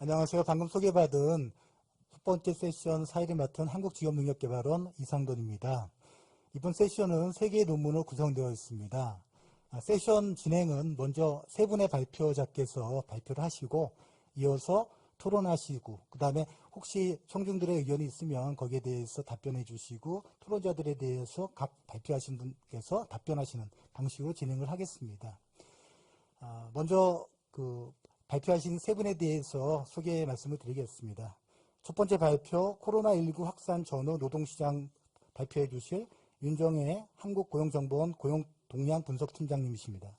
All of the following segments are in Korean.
안녕하세요. 방금 소개받은 첫 번째 세션 사회를 맡은 한국직업능력개발원 이상돈입니다. 이번 세션은 3개의 논문으로 구성되어 있습니다. 세션 진행은 먼저 세 분의 발표자께서 발표를 하시고 이어서 토론하시고 그 다음에 혹시 청중들의 의견이 있으면 거기에 대해서 답변해 주시고 토론자들에 대해서 각 발표하신 분께서 답변하시는 방식으로 진행을 하겠습니다. 먼저 발표하신 세 분에 대해서 소개 말씀을 드리겠습니다. 첫 번째 발표, 코로나19 확산 전후 노동시장 발표해 주실 윤정혜 한국고용정보원 고용동향 분석팀장님이십니다.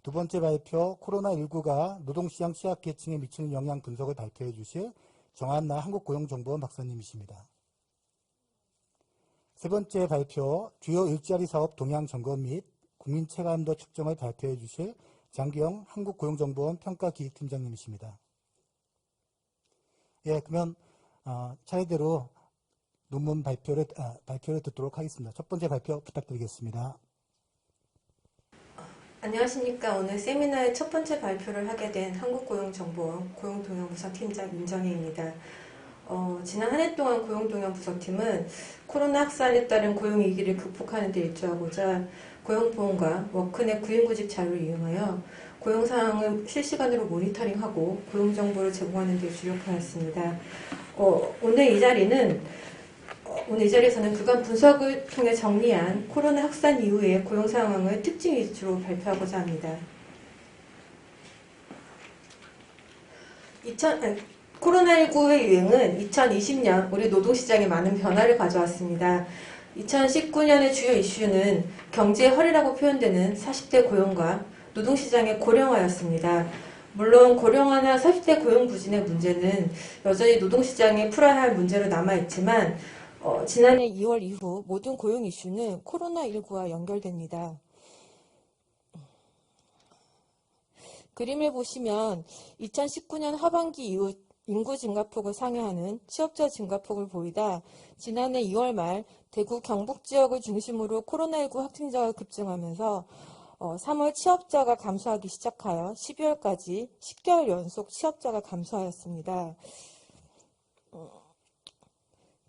두 번째 발표, 코로나19가 노동시장 취약계층에 미치는 영향 분석을 발표해 주실 정한나 한국고용정보원 박사님이십니다. 세 번째 발표, 주요 일자리 사업 동향 점검 및 국민 체감도 측정을 발표해 주실 장기영 한국고용정보원 평가기획팀장님이십니다. 예, 그러면 차례대로 논문 발표를 듣도록 하겠습니다. 첫 번째 발표 부탁드리겠습니다. 안녕하십니까. 오늘 세미나의 첫 번째 발표를 하게 된 한국고용정보원 고용동향분석팀장 윤정혜입니다. 지난 한 해 동안 고용동향분석팀은 코로나 확산에 따른 고용위기를 극복하는 데 일조하고자 고용보험과 워크넷 구인구직 자료를 이용하여 고용상황을 실시간으로 모니터링하고 고용정보를 제공하는 데 주력하였습니다. 오늘 이 자리에서는 그간 분석을 통해 정리한 코로나 확산 이후의 고용 상황을 특징 위주로 발표하고자 합니다. 코로나19의 유행은 2020년 우리 노동시장에 많은 변화를 가져왔습니다. 2019년의 주요 이슈는 경제의 허리라고 표현되는 40대 고용과 노동시장의 고령화였습니다. 물론 고령화나 40대 고용 부진의 문제는 여전히 노동시장에 풀어야 할 문제로 남아있지만 지난해 2월 이후 모든 고용 이슈는 코로나19와 연결됩니다. 그림을 보시면 2019년 하반기 이후 인구 증가폭을 상회하는 취업자 증가폭을 보이다 지난해 2월 말 대구 경북 지역을 중심으로 코로나19 확진자가 급증하면서 3월 취업자가 감소하기 시작하여 12월까지 10개월 연속 취업자가 감소하였습니다.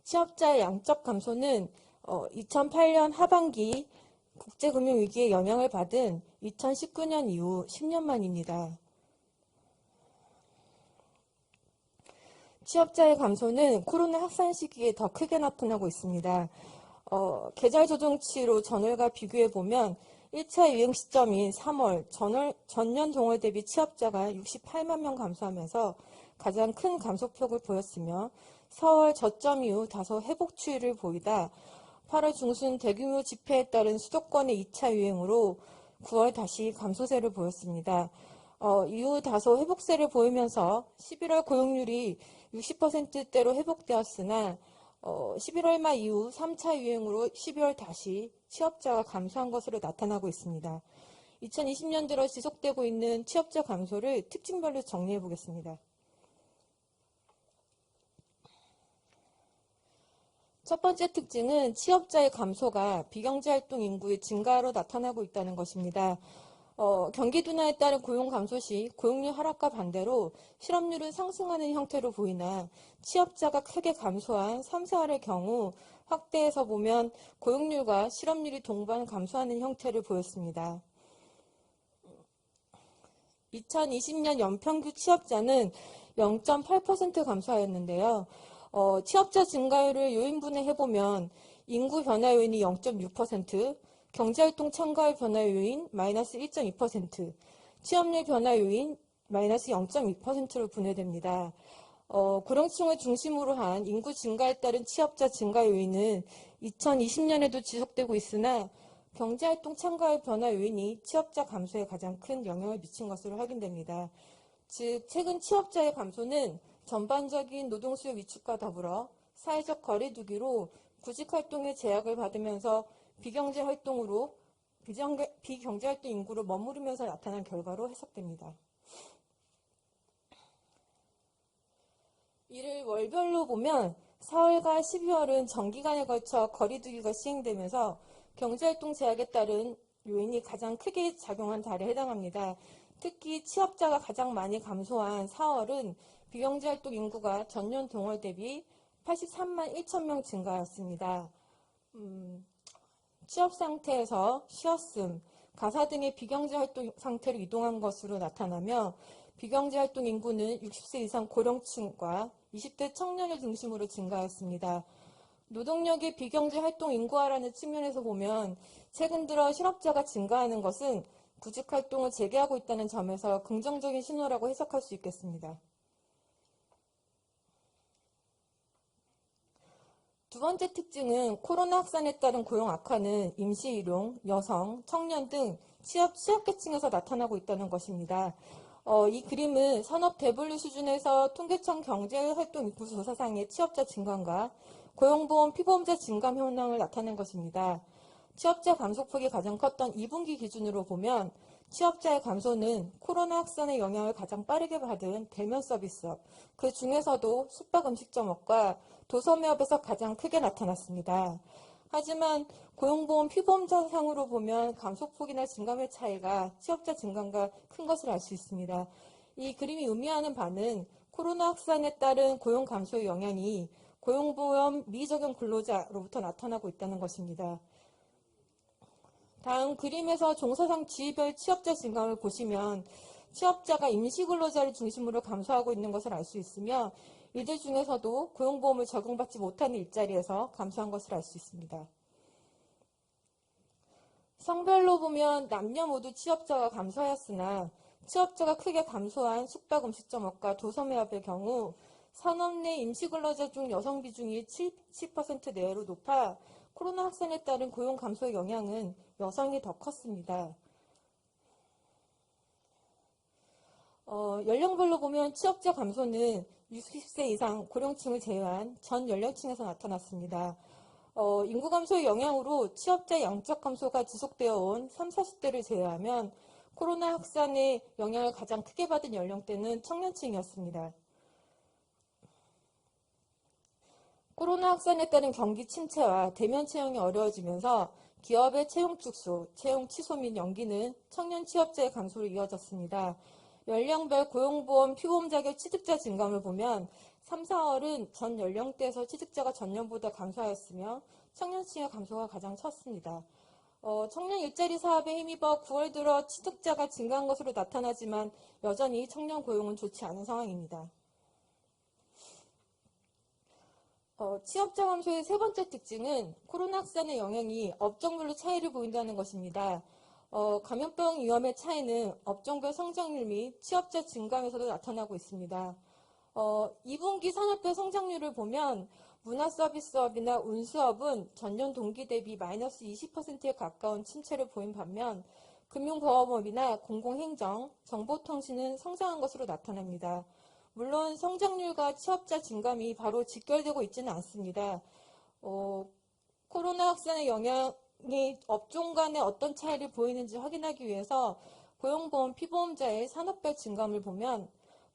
취업자의 양적 감소는 2008년 하반기 국제금융위기의 영향을 받은 2019년 이후 10년 만입니다. 취업자의 감소는 코로나 확산 시기에 더 크게 나타나고 있습니다. 계절 조정치로 전월과 비교해보면 1차 유행 시점인 3월 전년 동월 대비 취업자가 68만 명 감소하면서 가장 큰 감소폭을 보였으며 4월 저점 이후 다소 회복 추이를 보이다 8월 중순 대규모 집회에 따른 수도권의 2차 유행으로 9월 다시 감소세를 보였습니다. 이후 다소 회복세를 보이면서 11월 고용률이 60%대로 회복되었으나 11월 말 이후 3차 유행으로 12월 다시 취업자가 감소한 것으로 나타나고 있습니다. 2020년 들어 지속되고 있는 취업자 감소를 특징별로 정리해 보겠습니다. 첫 번째 특징은 취업자의 감소가 비경제활동 인구의 증가로 나타나고 있다는 것입니다. 경기 둔화에 따른 고용 감소 시 고용률 하락과 반대로 실업률은 상승하는 형태로 보이나 취업자가 크게 감소한 3, 4월의 경우 확대해서 보면 고용률과 실업률이 동반 감소하는 형태를 보였습니다. 2020년 연평균 취업자는 0.8% 감소하였는데요. 취업자 증가율을 요인분해해보면 인구 변화 요인이 0.6%, 경제활동 참가율 변화 요인 마이너스 1.2%, 취업률 변화 요인 마이너스 0.2%로 분해됩니다. 고령층을 중심으로 한 인구 증가에 따른 취업자 증가 요인은 2020년에도 지속되고 있으나 경제활동 참가율 변화 요인이 취업자 감소에 가장 큰 영향을 미친 것으로 확인됩니다. 즉, 최근 취업자의 감소는 전반적인 노동수요 위축과 더불어 사회적 거리두기로 구직활동의 제약을 받으면서 비경제활동 인구로 머무르면서 나타난 결과로 해석됩니다. 이를 월별로 보면 4월과 12월은 장기간에 걸쳐 거리두기가 시행되면서 경제활동 제약에 따른 요인이 가장 크게 작용한 달에 해당합니다. 특히 취업자가 가장 많이 감소한 4월은 비경제활동 인구가 전년 동월 대비 83만 1천 명 증가하였습니다. 취업 상태에서 쉬었음, 가사 등의 비경제활동 상태로 이동한 것으로 나타나며 비경제활동 인구는 60세 이상 고령층과 20대 청년을 중심으로 증가했습니다. 노동력의 비경제활동 인구화라는 측면에서 보면 최근 들어 실업자가 증가하는 것은 구직활동을 재개하고 있다는 점에서 긍정적인 신호라고 해석할 수 있겠습니다. 두 번째 특징은 코로나 확산에 따른 고용 악화는 임시일용, 여성, 청년 등 취약계층에서 나타나고 있다는 것입니다. 이 그림은 산업 대분류 수준에서 통계청 경제활동 조사상의 취업자 증감과 고용보험 피보험자 증감 현황을 나타낸 것입니다. 취업자 감소폭이 가장 컸던 2분기 기준으로 보면 취업자의 감소는 코로나 확산의 영향을 가장 빠르게 받은 대면 서비스업, 그 중에서도 숙박음식점업과 도소매업에서 가장 크게 나타났습니다. 하지만 고용보험 피보험자 상으로 보면 감소폭이나 증감의 차이가 취업자 증감과 큰 것을 알 수 있습니다. 이 그림이 의미하는 바는 코로나 확산에 따른 고용 감소의 영향이 고용보험 미적용 근로자로부터 나타나고 있다는 것입니다. 다음 그림에서 종사상 지위별 취업자 증감을 보시면 취업자가 임시근로자를 중심으로 감소하고 있는 것을 알 수 있으며 이들 중에서도 고용보험을 적용받지 못하는 일자리에서 감소한 것을 알 수 있습니다. 성별로 보면 남녀 모두 취업자가 감소하였으나 취업자가 크게 감소한 숙박음식점업과 도소매업의 경우 산업 내 임시근로자 중 여성 비중이 70% 내외로 높아 코로나 확산에 따른 고용 감소의 영향은 여성이 더 컸습니다. 연령별로 보면 취업자 감소는 60세 이상 고령층을 제외한 전 연령층에서 나타났습니다. 인구 감소의 영향으로 취업자 양적 감소가 지속되어 온 30, 40대를 제외하면 코로나 확산의 영향을 가장 크게 받은 연령대는 청년층이었습니다. 코로나 확산에 따른 경기 침체와 대면 채용이 어려워지면서 기업의 채용 축소, 채용 취소 및 연기는 청년 취업자의 감소로 이어졌습니다. 연령별 고용보험 피보험 자격 취득자 증감을 보면 3, 4월은 전 연령대에서 취득자가 전년보다 감소하였으며 청년층의 감소가 가장 컸습니다. 청년 일자리 사업에 힘입어 9월 들어 취득자가 증가한 것으로 나타나지만 여전히 청년 고용은 좋지 않은 상황입니다. 취업자 감소의 세 번째 특징은 코로나 확산의 영향이 업종별로 차이를 보인다는 것입니다. 감염병 위험의 차이는 업종별 성장률 및 취업자 증감에서도 나타나고 있습니다. 2분기 산업별 성장률을 보면 문화서비스업이나 운수업은 전년 동기 대비 마이너스 20%에 가까운 침체를 보인 반면 금융보험업이나 공공행정, 정보통신은 성장한 것으로 나타납니다. 물론 성장률과 취업자 증감이 바로 직결되고 있지는 않습니다. 코로나 확산의 영향이 업종 간에 어떤 차이를 보이는지 확인하기 위해서 고용보험 피보험자의 산업별 증감을 보면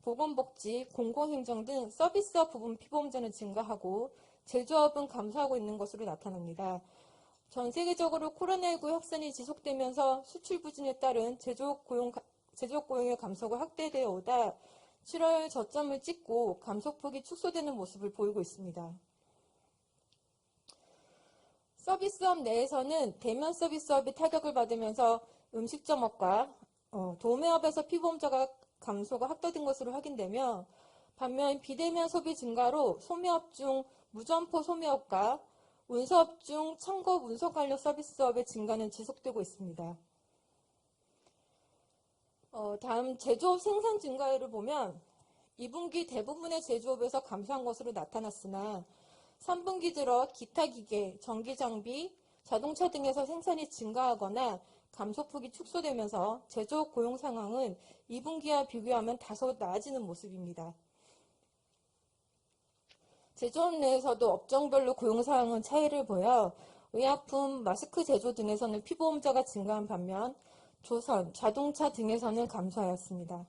보건복지, 공공행정 등 서비스업 부분 피보험자는 증가하고 제조업은 감소하고 있는 것으로 나타납니다. 전 세계적으로 코로나19 확산이 지속되면서 수출 부진에 따른 제조업 고용의 감소가 확대되어 오다 7월 저점을 찍고 감소폭이 축소되는 모습을 보이고 있습니다. 서비스업 내에서는 대면 서비스업이 타격을 받으면서 음식점업과 도매업에서 피보험자가 감소가 확대된 것으로 확인되며 반면 비대면 소비 증가로 소매업 중 무점포 소매업과 운수업 중 청거 운송 관련 서비스업의 증가는 지속되고 있습니다. 다음 제조업 생산 증가율을 보면 2분기 대부분의 제조업에서 감소한 것으로 나타났으나 3분기 들어 기타 기계, 전기 장비, 자동차 등에서 생산이 증가하거나 감소폭이 축소되면서 제조업 고용 상황은 2분기와 비교하면 다소 나아지는 모습입니다. 제조업 내에서도 업종별로 고용 상황은 차이를 보여 의약품, 마스크 제조 등에서는 피보험자가 증가한 반면 조선, 자동차 등에서는 감소하였습니다.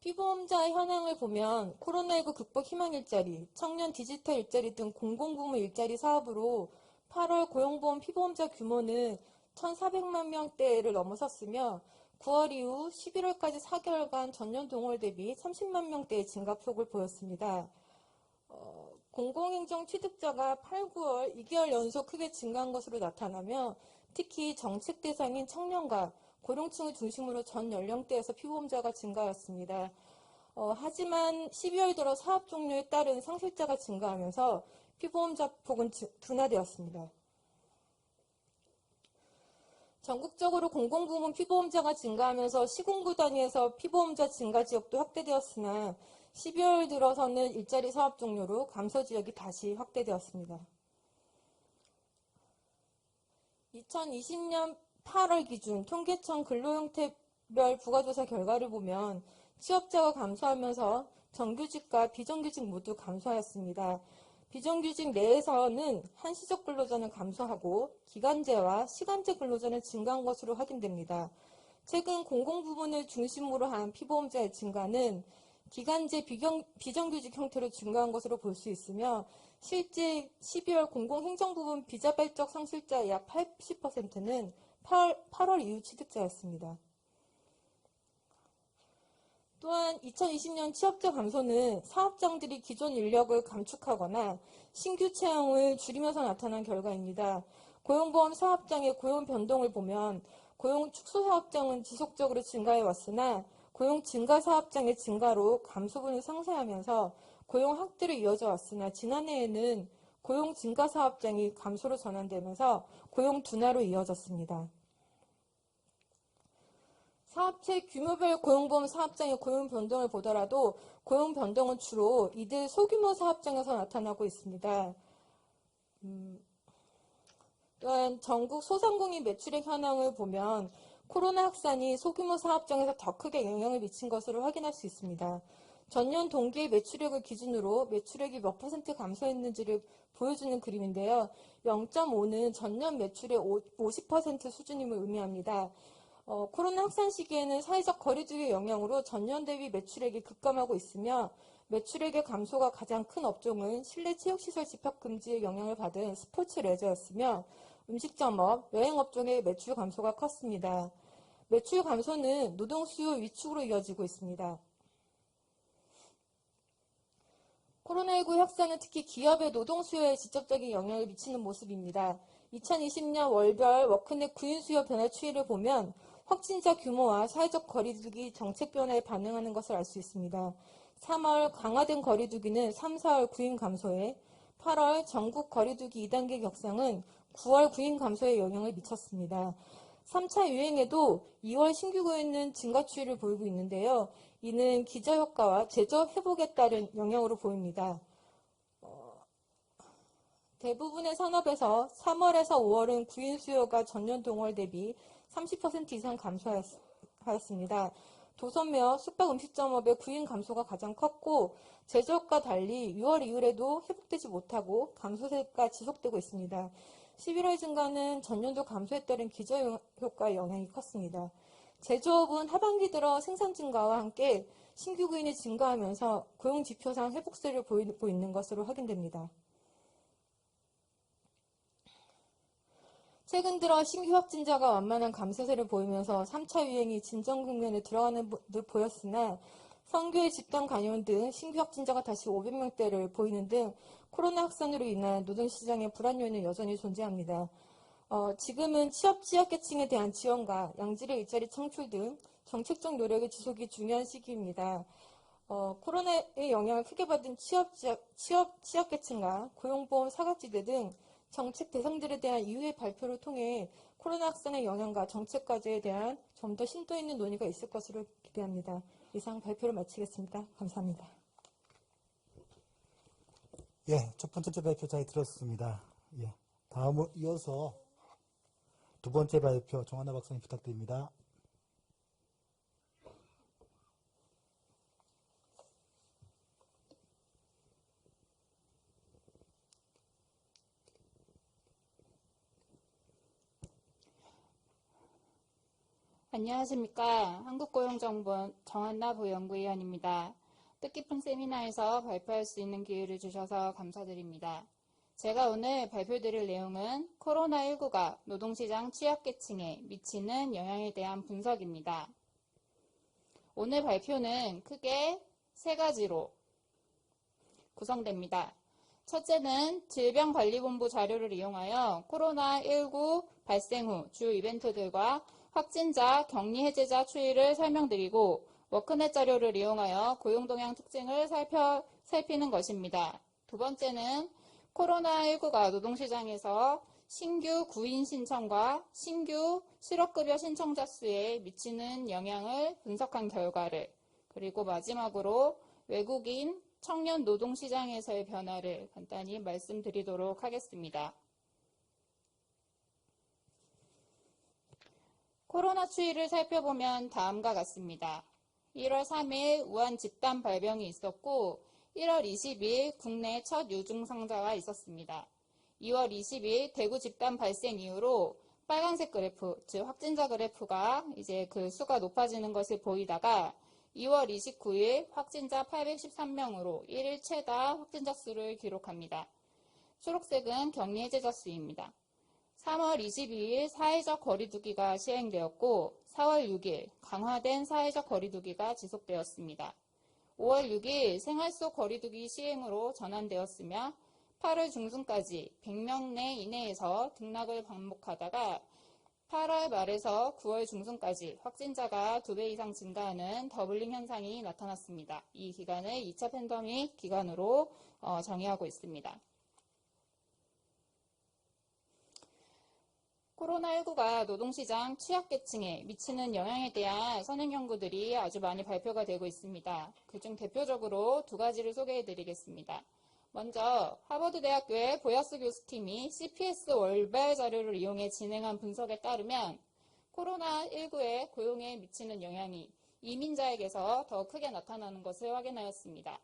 피보험자의 현황을 보면 코로나19 극복 희망 일자리, 청년 디지털 일자리 등 공공부문 일자리 사업으로 8월 고용보험 피보험자 규모는 1,400만 명대를 넘어섰으며 9월 이후 11월까지 4개월간 전년 동월 대비 30만 명대의 증가폭을 보였습니다. 공공행정 취득자가 8, 9월 2개월 연속 크게 증가한 것으로 나타나며 특히 정책 대상인 청년과 고령층을 중심으로 전 연령대에서 피보험자가 증가하였습니다. 하지만 12월 들어 사업 종료에 따른 상실자가 증가하면서 피보험자 폭은 둔화되었습니다. 전국적으로 공공부문 피보험자가 증가하면서 시군구 단위에서 피보험자 증가 지역도 확대되었으나 12월 들어서는 일자리 사업 종료로 감소 지역이 다시 확대되었습니다. 2020년 8월 기준 통계청 근로형태별 부가조사 결과를 보면 취업자가 감소하면서 정규직과 비정규직 모두 감소하였습니다. 비정규직 내에서는 한시적 근로자는 감소하고 기간제와 시간제 근로자는 증가한 것으로 확인됩니다. 최근 공공부문을 중심으로 한 피보험자의 증가는 기간제 비정규직 형태로 증가한 것으로 볼 수 있으며 실제 12월 공공행정부문 비자발적 상실자의 약 80%는 8월 이후 취득자였습니다. 또한 2020년 취업자 감소는 사업장들이 기존 인력을 감축하거나 신규 채용을 줄이면서 나타난 결과입니다. 고용보험 사업장의 고용 변동을 보면 고용 축소 사업장은 지속적으로 증가해 왔으나 고용 증가 사업장의 증가로 감소분을 상쇄하면서 고용 확대로 이어져 왔으나 지난해에는 고용 증가 사업장이 감소로 전환되면서 고용 둔화로 이어졌습니다. 사업체 규모별 고용보험 사업장의 고용 변동을 보더라도 고용 변동은 주로 이들 소규모 사업장에서 나타나고 있습니다. 또한 전국 소상공인 매출액 현황을 보면 코로나 확산이 소규모 사업장에서 더 크게 영향을 미친 것으로 확인할 수 있습니다. 전년 동기의 매출액을 기준으로 매출액이 몇 % 감소했는지를 보여주는 그림인데요. 0.5는 전년 매출의 50% 수준임을 의미합니다. 코로나 확산 시기에는 사회적 거리두기의 영향으로 전년 대비 매출액이 급감하고 있으며 매출액의 감소가 가장 큰 업종은 실내 체육시설 집합금지의 영향을 받은 스포츠 레저였으며 음식점업, 여행업종의 매출 감소가 컸습니다. 매출 감소는 노동 수요 위축으로 이어지고 있습니다. 코로나19 확산은 특히 기업의 노동 수요에 직접적인 영향을 미치는 모습입니다. 2020년 월별 워크넷 구인 수요 변화 추이를 보면 확진자 규모와 사회적 거리두기 정책 변화에 반응하는 것을 알 수 있습니다. 3월 강화된 거리두기는 3, 4월 구인 감소에, 8월 전국 거리두기 2단계 격상은 9월 구인 감소에 영향을 미쳤습니다. 3차 유행에도 2월 신규 구인은 증가 추이를 보이고 있는데요. 이는 기저효과와 제조 회복에 따른 영향으로 보입니다. 대부분의 산업에서 3월에서 5월은 구인 수요가 전년 동월 대비 30% 이상 감소하였습니다. 도소매, 숙박 음식점업의 구인 감소가 가장 컸고 제조업과 달리 6월 이후에도 회복되지 못하고 감소세가 지속되고 있습니다. 11월 증가는 전년도 감소에 따른 기저효과의 영향이 컸습니다. 제조업은 하반기 들어 생산 증가와 함께 신규 구인이 증가하면서 고용 지표상 회복세를 보이고 있는 것으로 확인됩니다. 최근 들어 신규 확진자가 완만한 감소세를 보이면서 3차 유행이 진정 국면에 들어가는 듯 보였으나 성교의 집단 감염 등 신규 확진자가 다시 500명대를 보이는 등 코로나 확산으로 인한 노동시장의 불안 요인은 여전히 존재합니다. 지금은 취업 취약계층에 대한 지원과 양질의 일자리 창출 등 정책적 노력의 지속이 중요한 시기입니다. 코로나의 영향을 크게 받은 취업 취약계층과 고용보험 사각지대 등 정책 대상들에 대한 이후의 발표를 통해 코로나 확산의 영향과 정책 과제에 대한 좀 더 심도 있는 논의가 있을 것으로 기대합니다. 이상 발표를 마치겠습니다. 감사합니다. 예, 첫 번째 발표 잘 들었습니다. 예, 다음으로 이어서 두 번째 발표 정한나 박사님 부탁드립니다. 안녕하십니까. 한국고용정보원 정한나 부연구위원입니다. 뜻깊은 세미나에서 발표할 수 있는 기회를 주셔서 감사드립니다. 제가 오늘 발표드릴 내용은 코로나19가 노동시장 취약계층에 미치는 영향에 대한 분석입니다. 오늘 발표는 크게 세 가지로 구성됩니다. 첫째는 질병관리본부 자료를 이용하여 코로나19 발생 후 주요 이벤트들과 확진자, 격리 해제자 추이를 설명드리고 워크넷 자료를 이용하여 고용동향 특징을 살피는 것입니다. 두 번째는 코로나19가 노동시장에서 신규 구인 신청과 신규 실업급여 신청자 수에 미치는 영향을 분석한 결과를, 그리고 마지막으로 외국인 청년 노동시장에서의 변화를 간단히 말씀드리도록 하겠습니다. 코로나 추이를 살펴보면 다음과 같습니다. 1월 3일 우한 집단 발병이 있었고 1월 20일 국내 첫 유증상자가 있었습니다. 2월 20일 대구 집단 발생 이후로 빨간색 그래프, 즉 확진자 그래프가 이제 그 수가 높아지는 것을 보이다가 2월 29일 확진자 813명으로 1일 최다 확진자 수를 기록합니다. 초록색은 격리 해제자 수입니다. 3월 22일 사회적 거리두기가 시행되었고 4월 6일 강화된 사회적 거리두기가 지속되었습니다. 5월 6일 생활 속 거리두기 시행으로 전환되었으며 8월 중순까지 100명 이내에서 등락을 반복하다가 8월 말에서 9월 중순까지 확진자가 2배 이상 증가하는 더블링 현상이 나타났습니다. 이 기간을 2차 팬데믹 기간으로 정의하고 있습니다. 코로나19가 노동시장 취약계층에 미치는 영향에 대한 선행 연구들이 아주 많이 발표가 되고 있습니다. 그중 대표적으로 두 가지를 소개해드리겠습니다. 먼저 하버드대학교의 보야스 교수팀이 CPS 월별 자료를 이용해 진행한 분석에 따르면 코로나19의 고용에 미치는 영향이 이민자에게서 더 크게 나타나는 것을 확인하였습니다.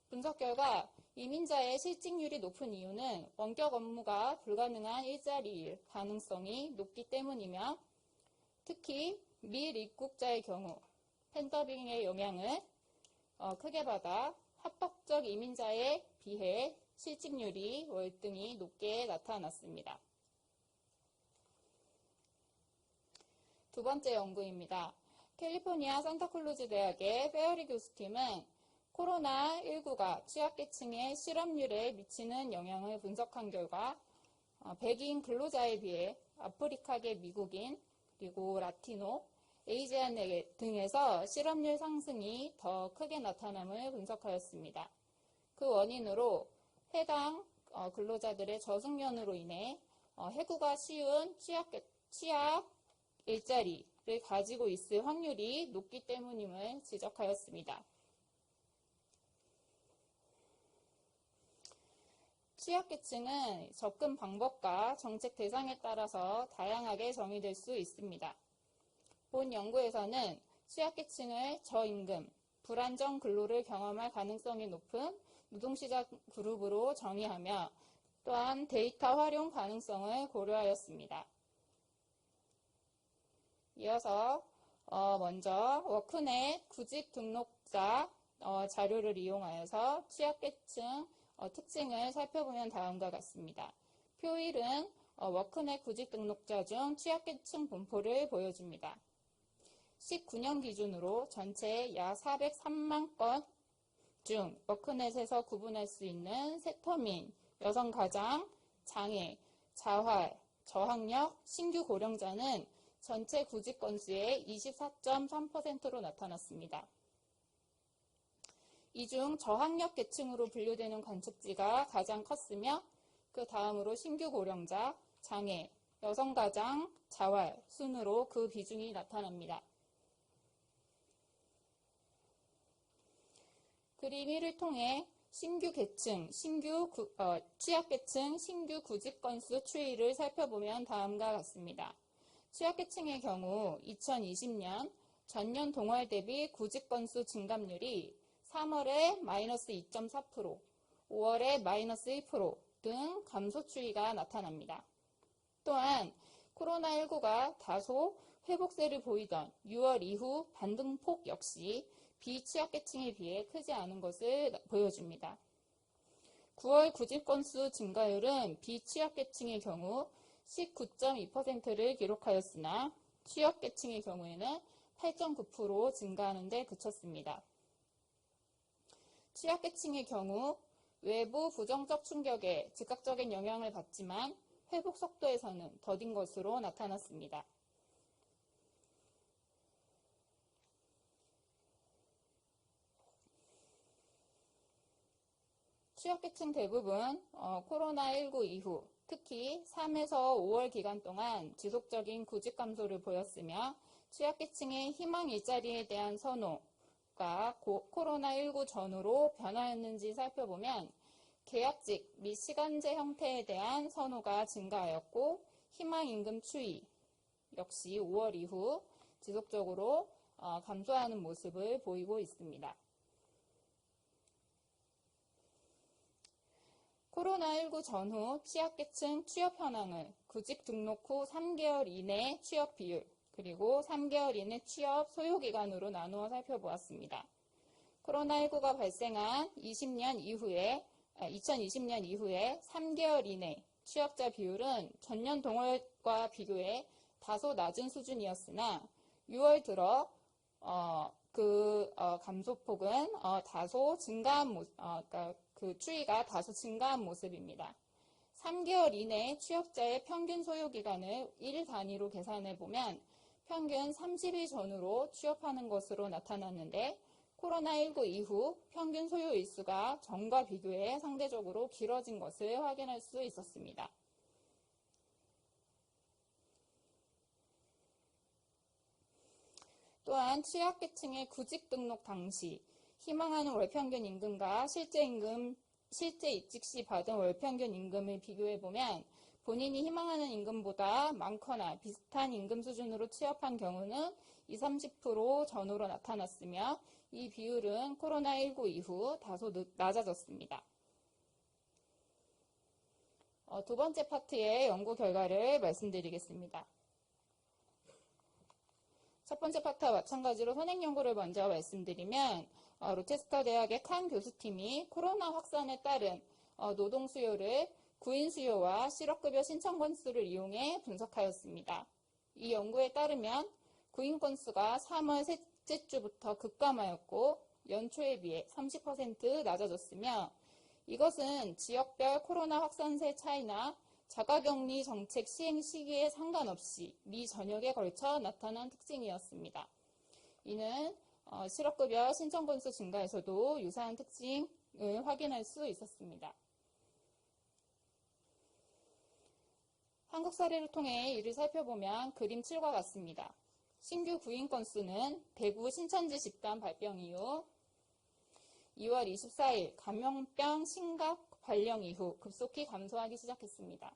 분석 결과 이민자의 실직률이 높은 이유는 원격 업무가 불가능한 일자리 일 가능성이 높기 때문이며 특히 밀입국자의 경우 팬더빙의 영향을 크게 받아 합법적 이민자에 비해 실직률이 월등히 높게 나타났습니다. 두 번째 연구입니다. 캘리포니아 산타클루즈 대학의 페어리 교수팀은 코로나19가 취약계층의 실업률에 미치는 영향을 분석한 결과 백인 근로자에 비해 아프리카계 미국인, 그리고 라티노, 에이지안 등에서 실업률 상승이 더 크게 나타남을 분석하였습니다. 그 원인으로 해당 근로자들의 저숙련으로 인해 해고가 쉬운 취약 일자리를 가지고 있을 확률이 높기 때문임을 지적하였습니다. 취약계층은 접근 방법과 정책 대상에 따라서 다양하게 정의될 수 있습니다. 본 연구에서는 취약계층을 저임금, 불안정 근로를 경험할 가능성이 높은 노동시장 그룹으로 정의하며 또한 데이터 활용 가능성을 고려하였습니다. 이어서 먼저 워크넷 구직 등록자 자료를 이용하여서 취약계층 특징을 살펴보면 다음과 같습니다. 표 1은 워크넷 구직 등록자 중 취약계층 분포를 보여줍니다. 19년 기준으로 전체 약 403만 건 중 워크넷에서 구분할 수 있는 세터민, 여성 가장, 장애, 자활, 저학력, 신규 고령자는 전체 구직 건수의 24.3%로 나타났습니다. 이 중 저학력 계층으로 분류되는 관측지가 가장 컸으며 그 다음으로 신규 고령자, 장애, 여성 가장, 자활 순으로 그 비중이 나타납니다. 그림 1을 통해 신규 계층, 취약계층, 신규 구직 건수 추이를 살펴보면 다음과 같습니다. 취약계층의 경우 2020년 전년 동월 대비 구직 건수 증감률이 3월에 마이너스 2.4%, 5월에 마이너스 1%등 감소 추이가 나타납니다. 또한 코로나19가 다소 회복세를 보이던 6월 이후 반등폭 역시 비취약계층에 비해 크지 않은 것을 보여줍니다. 9월 구직 건수 증가율은 비취업계층의 경우 19.2%를 기록하였으나 취업계층의 경우에는 8.9% 증가하는 데 그쳤습니다. 취약계층의 경우 외부 부정적 충격에 즉각적인 영향을 받지만 회복 속도에서는 더딘 것으로 나타났습니다. 취약계층 대부분 코로나19 이후 특히 3에서 5월 기간 동안 지속적인 구직 감소를 보였으며 취약계층의 희망 일자리에 대한 선호가 코로나19 전후로 변화했는지 살펴보면 계약직 및 시간제 형태에 대한 선호가 증가하였고 희망임금 추이 역시 5월 이후 지속적으로 감소하는 모습을 보이고 있습니다. 코로나19 전후 취약계층 취업 현황을 구직 등록 후 3개월 이내 취업 비율 그리고 3개월 이내 취업 소요기간으로 나누어 살펴보았습니다. 코로나19가 발생한 2020년 이후에 3개월 이내 취업자 비율은 전년 동월과 비교해 다소 낮은 수준이었으나 6월 들어 감소폭은 다소 증가한 그 추이가 다소 증가한 모습입니다. 3개월 이내 취업자의 평균 소요 기간을 일 단위로 계산해 보면 평균 30일 전후로 취업하는 것으로 나타났는데 코로나19 이후 평균 소요 일수가 전과 비교해 상대적으로 길어진 것을 확인할 수 있었습니다. 또한 취약계층의 구직 등록 당시 희망하는 월평균 임금과 실제 이직 시 받은 월평균 임금을 비교해보면 본인이 희망하는 임금보다 많거나 비슷한 임금 수준으로 취업한 경우는 20-30% 전후로 나타났으며 이 비율은 코로나19 이후 다소 낮아졌습니다. 두 번째 파트의 연구 결과를 말씀드리겠습니다. 첫 번째 파트와 마찬가지로 선행 연구를 먼저 말씀드리면 로체스터 대학의 칸 교수팀이 코로나 확산에 따른 노동 수요를 구인 수요와 실업급여 신청 건수를 이용해 분석하였습니다. 이 연구에 따르면 구인 건수가 3월 셋째 주부터 급감하였고 연초에 비해 30% 낮아졌으며 이것은 지역별 코로나 확산세 차이나 자가격리 정책 시행 시기에 상관없이 미 전역에 걸쳐 나타난 특징이었습니다. 이는 실업급여 신청 건수 증가에서도 유사한 특징을 확인할 수 있었습니다. 한국 사례를 통해 이를 살펴보면 그림 7과 같습니다. 신규 구인 건수는 대구 신천지 집단 발병 이후 2월 24일 감염병 심각 발령 이후 급속히 감소하기 시작했습니다.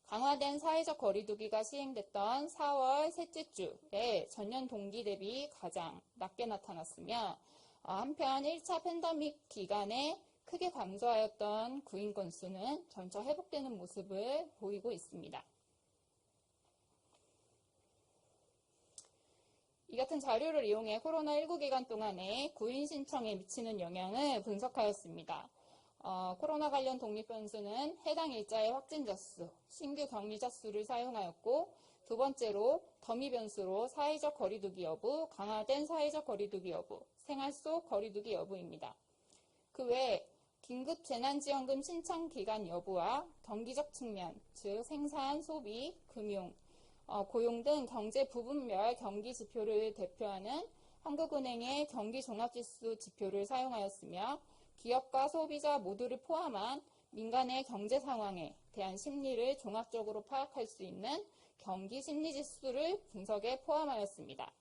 강화된 사회적 거리두기가 시행됐던 4월 셋째 주에 전년 동기 대비 가장 낮게 나타났으며 한편 1차 팬데믹 기간에 크게 감소하였던 구인 건수는 점차 회복되는 모습을 보이고 있습니다. 이 같은 자료를 이용해 코로나19 기간 동안에 구인 신청에 미치는 영향을 분석하였습니다. 코로나 관련 독립 변수는 해당 일자의 확진자 수, 신규 격리자 수를 사용하였고 두 번째로 더미 변수로 사회적 거리두기 여부, 강화된 사회적 거리두기 여부, 생활 속 거리두기 여부입니다. 그 외 긴급 재난지원금 신청 기간 여부와 경기적 측면, 즉 생산, 소비, 금융, 고용 등 경제 부분별 경기 지표를 대표하는 한국은행의 경기 종합지수 지표를 사용하였으며 기업과 소비자 모두를 포함한 민간의 경제 상황에 대한 심리를 종합적으로 파악할 수 있는 경기 심리지수를 분석에 포함하였습니다.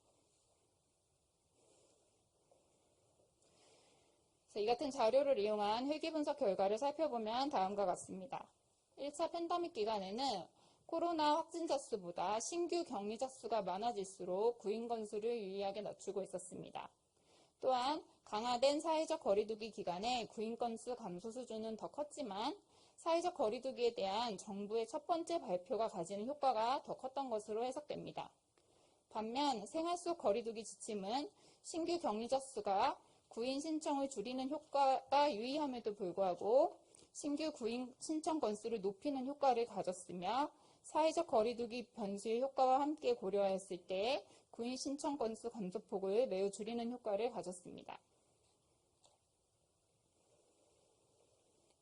이 같은 자료를 이용한 회귀 분석 결과를 살펴보면 다음과 같습니다. 1차 팬데믹 기간에는 코로나 확진자 수보다 신규 격리자 수가 많아질수록 구인 건수를 유의하게 낮추고 있었습니다. 또한 강화된 사회적 거리두기 기간에 구인 건수 감소 수준은 더 컸지만 사회적 거리두기에 대한 정부의 첫 번째 발표가 가지는 효과가 더 컸던 것으로 해석됩니다. 반면 생활 속 거리두기 지침은 신규 격리자 수가 구인 신청을 줄이는 효과가 유의함에도 불구하고 신규 구인 신청 건수를 높이는 효과를 가졌으며 사회적 거리두기 변수의 효과와 함께 고려했을 때 구인 신청 건수 감소폭을 매우 줄이는 효과를 가졌습니다.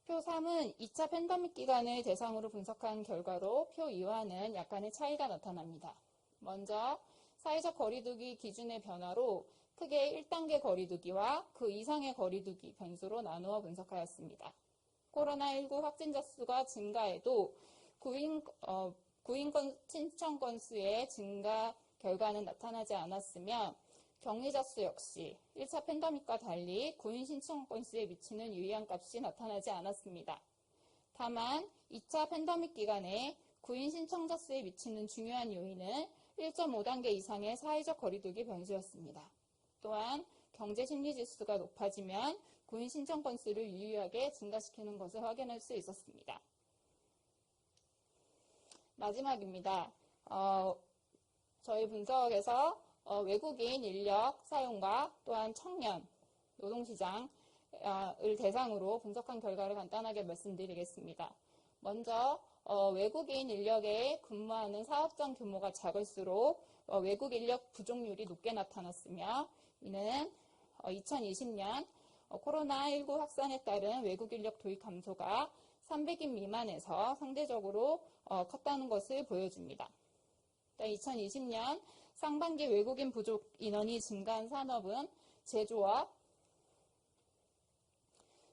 표 3은 2차 팬데믹 기간을 대상으로 분석한 결과로 표 2와는 약간의 차이가 나타납니다. 먼저 사회적 거리두기 기준의 변화로 크게 1단계 거리두기와 그 이상의 거리두기 변수로 나누어 분석하였습니다. 코로나19 확진자 수가 증가해도 구인 신청 건수의 증가 결과는 나타나지 않았으며 격리자 수 역시 1차 팬데믹과 달리 구인 신청 건수에 미치는 유의한 값이 나타나지 않았습니다. 다만 2차 팬데믹 기간에 구인 신청자 수에 미치는 중요한 요인은 1.5단계 이상의 사회적 거리두기 변수였습니다. 또한 경제심리지수가 높아지면 구인 신청 건수를 유의하게 증가시키는 것을 확인할 수 있었습니다. 마지막입니다. 저희 분석에서 외국인 인력 사용과 또한 청년, 노동시장을 대상으로 분석한 결과를 간단하게 말씀드리겠습니다. 먼저 외국인 인력에 근무하는 사업장 규모가 작을수록 외국 인력 부족률이 높게 나타났으며 이는 2020년 코로나19 확산에 따른 외국 인력 도입 감소가 300인 미만에서 상대적으로 컸다는 것을 보여줍니다. 2020년 상반기 외국인 부족 인원이 증가한 산업은 제조업,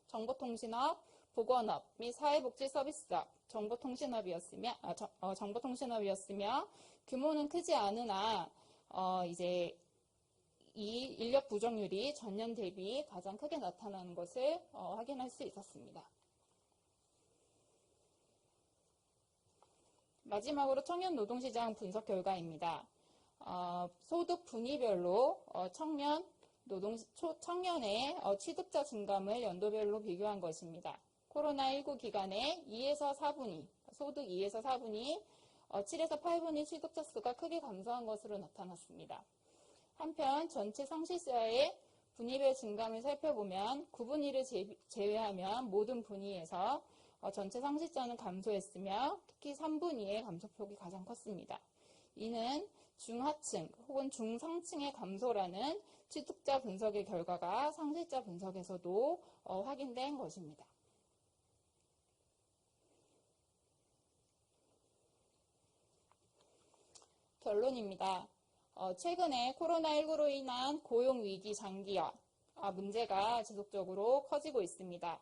정보통신업, 보건업 및 사회복지 서비스업, 정보통신업이었으며 규모는 크지 않으나 이제 이 인력 부족률이 전년 대비 가장 크게 나타나는 것을 확인할 수 있었습니다. 마지막으로 청년 노동시장 분석 결과입니다. 소득 분위별로 청년의 취득자 증감을 연도별로 비교한 것입니다. 코로나19 기간에 2에서 4분위, 소득 2에서 4분위, 7에서 8분위 취득자 수가 크게 감소한 것으로 나타났습니다. 한편 전체 상실자의 분위별 증감을 살펴보면 9분위를 제외하면 모든 분위에서 전체 상실자는 감소했으며 특히 3분위의 감소폭이 가장 컸습니다. 이는 중하층 혹은 중상층의 감소라는 취득자 분석의 결과가 상실자 분석에서도 확인된 것입니다. 결론입니다. 최근에 코로나19로 인한 고용위기 장기화 문제가 지속적으로 커지고 있습니다.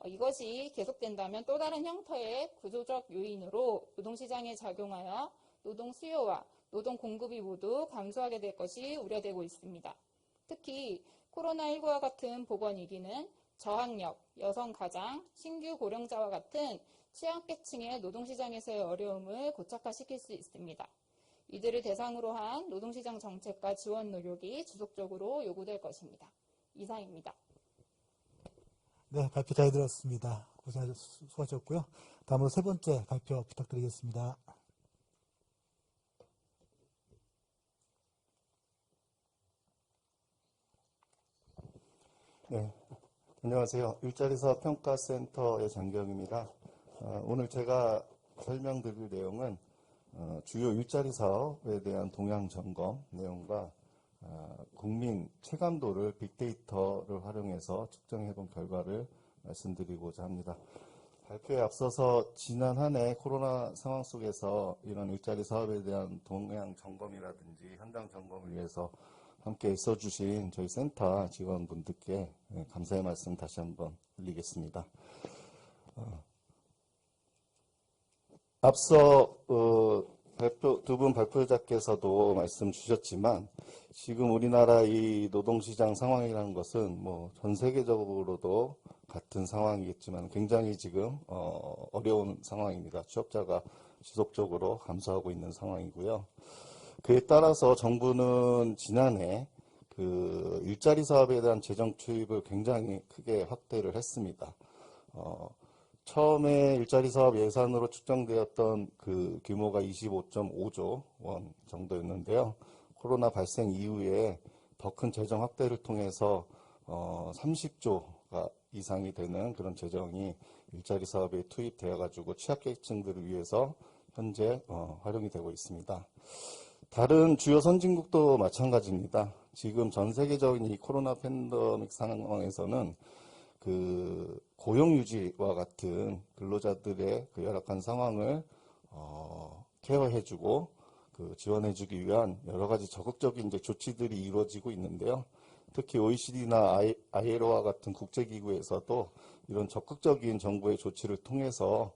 이것이 계속된다면 또 다른 형태의 구조적 요인으로 노동시장에 작용하여 노동 수요와 노동 공급이 모두 감소하게 될 것이 우려되고 있습니다. 특히 코로나19와 같은 보건위기는 저학력, 여성 가장, 신규 고령자와 같은 취약계층의 노동시장에서의 어려움을 고착화시킬 수 있습니다. 이들을 대상으로 한 노동시장 정책과 지원 노력이 지속적으로 요구될 것입니다. 이상입니다. 네, 발표 잘 들었습니다. 수고하셨고요. 다음으로 세 번째 발표 부탁드리겠습니다. 네, 안녕하세요. 일자리사업 평가센터의 장경입니다. 오늘 제가 설명드릴 내용은 주요 일자리 사업에 대한 동향 점검 내용과 국민 체감도를 빅데이터를 활용해서 측정해본 결과를 말씀드리고자 합니다. 발표에 앞서서 지난 한 해 코로나 상황 속에서 이런 일자리 사업에 대한 동향 점검이라든지 현장 점검을 위해서 함께 있어주신 저희 센터 직원분들께 감사의 말씀 다시 한번 드리겠습니다. 앞서 두 분 발표자께서도 말씀 주셨지만 지금 우리나라 이 노동시장 상황이라는 것은 뭐 전 세계적으로도 같은 상황이겠지만 굉장히 지금 어려운 상황입니다. 취업자가 지속적으로 감소하고 있는 상황이고요. 그에 따라서 정부는 지난해 그 일자리 사업에 대한 재정 투입을 굉장히 크게 확대를 했습니다. 처음에 일자리 사업 예산으로 측정되었던 그 규모가 25.5조 원 정도였는데요. 코로나 발생 이후에 더 큰 재정 확대를 통해서 30조가 이상이 되는 그런 재정이 일자리 사업에 투입되어 가지고 취약계층들을 위해서 현재 활용이 되고 있습니다. 다른 주요 선진국도 마찬가지입니다. 지금 전 세계적인 이 코로나 팬데믹 상황에서는 그 고용 유지와 같은 근로자들의 그 열악한 상황을 케어해주고 그 지원해주기 위한 여러 가지 적극적인 이제 조치들이 이루어지고 있는데요. 특히 OECD나 ILO와 같은 국제기구에서도 이런 적극적인 정부의 조치를 통해서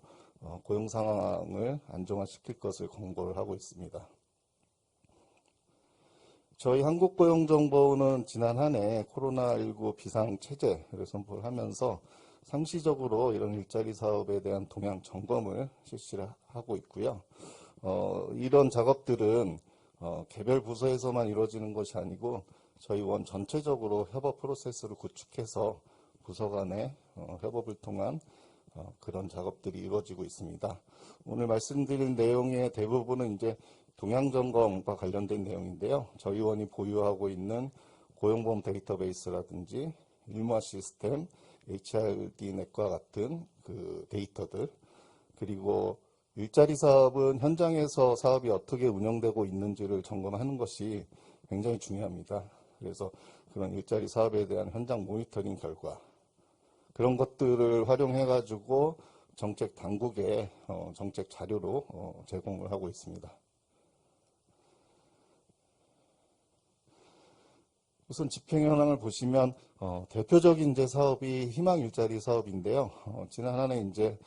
고용 상황을 안정화시킬 것을 권고를 하고 있습니다. 저희 한국고용정보는 지난 한 해 코로나19 비상체제를 선포를 하면서 상시적으로 이런 일자리 사업에 대한 동향 점검을 실시를 하고 있고요. 이런 작업들은 개별 부서에서만 이루어지는 것이 아니고 저희 원 전체적으로 협업 프로세스를 구축해서 부서 간의 협업을 통한 그런 작업들이 이루어지고 있습니다. 오늘 말씀드린 내용의 대부분은 이제 동향점검과 관련된 내용인데요. 저희 원이 보유하고 있는 고용보험 데이터베이스라든지 일무화 시스템, HRD넷과 같은 그 데이터들, 그리고 일자리 사업은 현장에서 사업이 어떻게 운영되고 있는지를 점검하는 것이 굉장히 중요합니다. 그래서 그런 일자리 사업에 대한 현장 모니터링 결과, 그런 것들을 활용해가지고 정책 당국에 정책 자료로 제공을 하고 있습니다. 우선 집행 현황을 보시면 대표적인 이제 사업이 희망 일자리 사업인데요. 지난 한 해 이제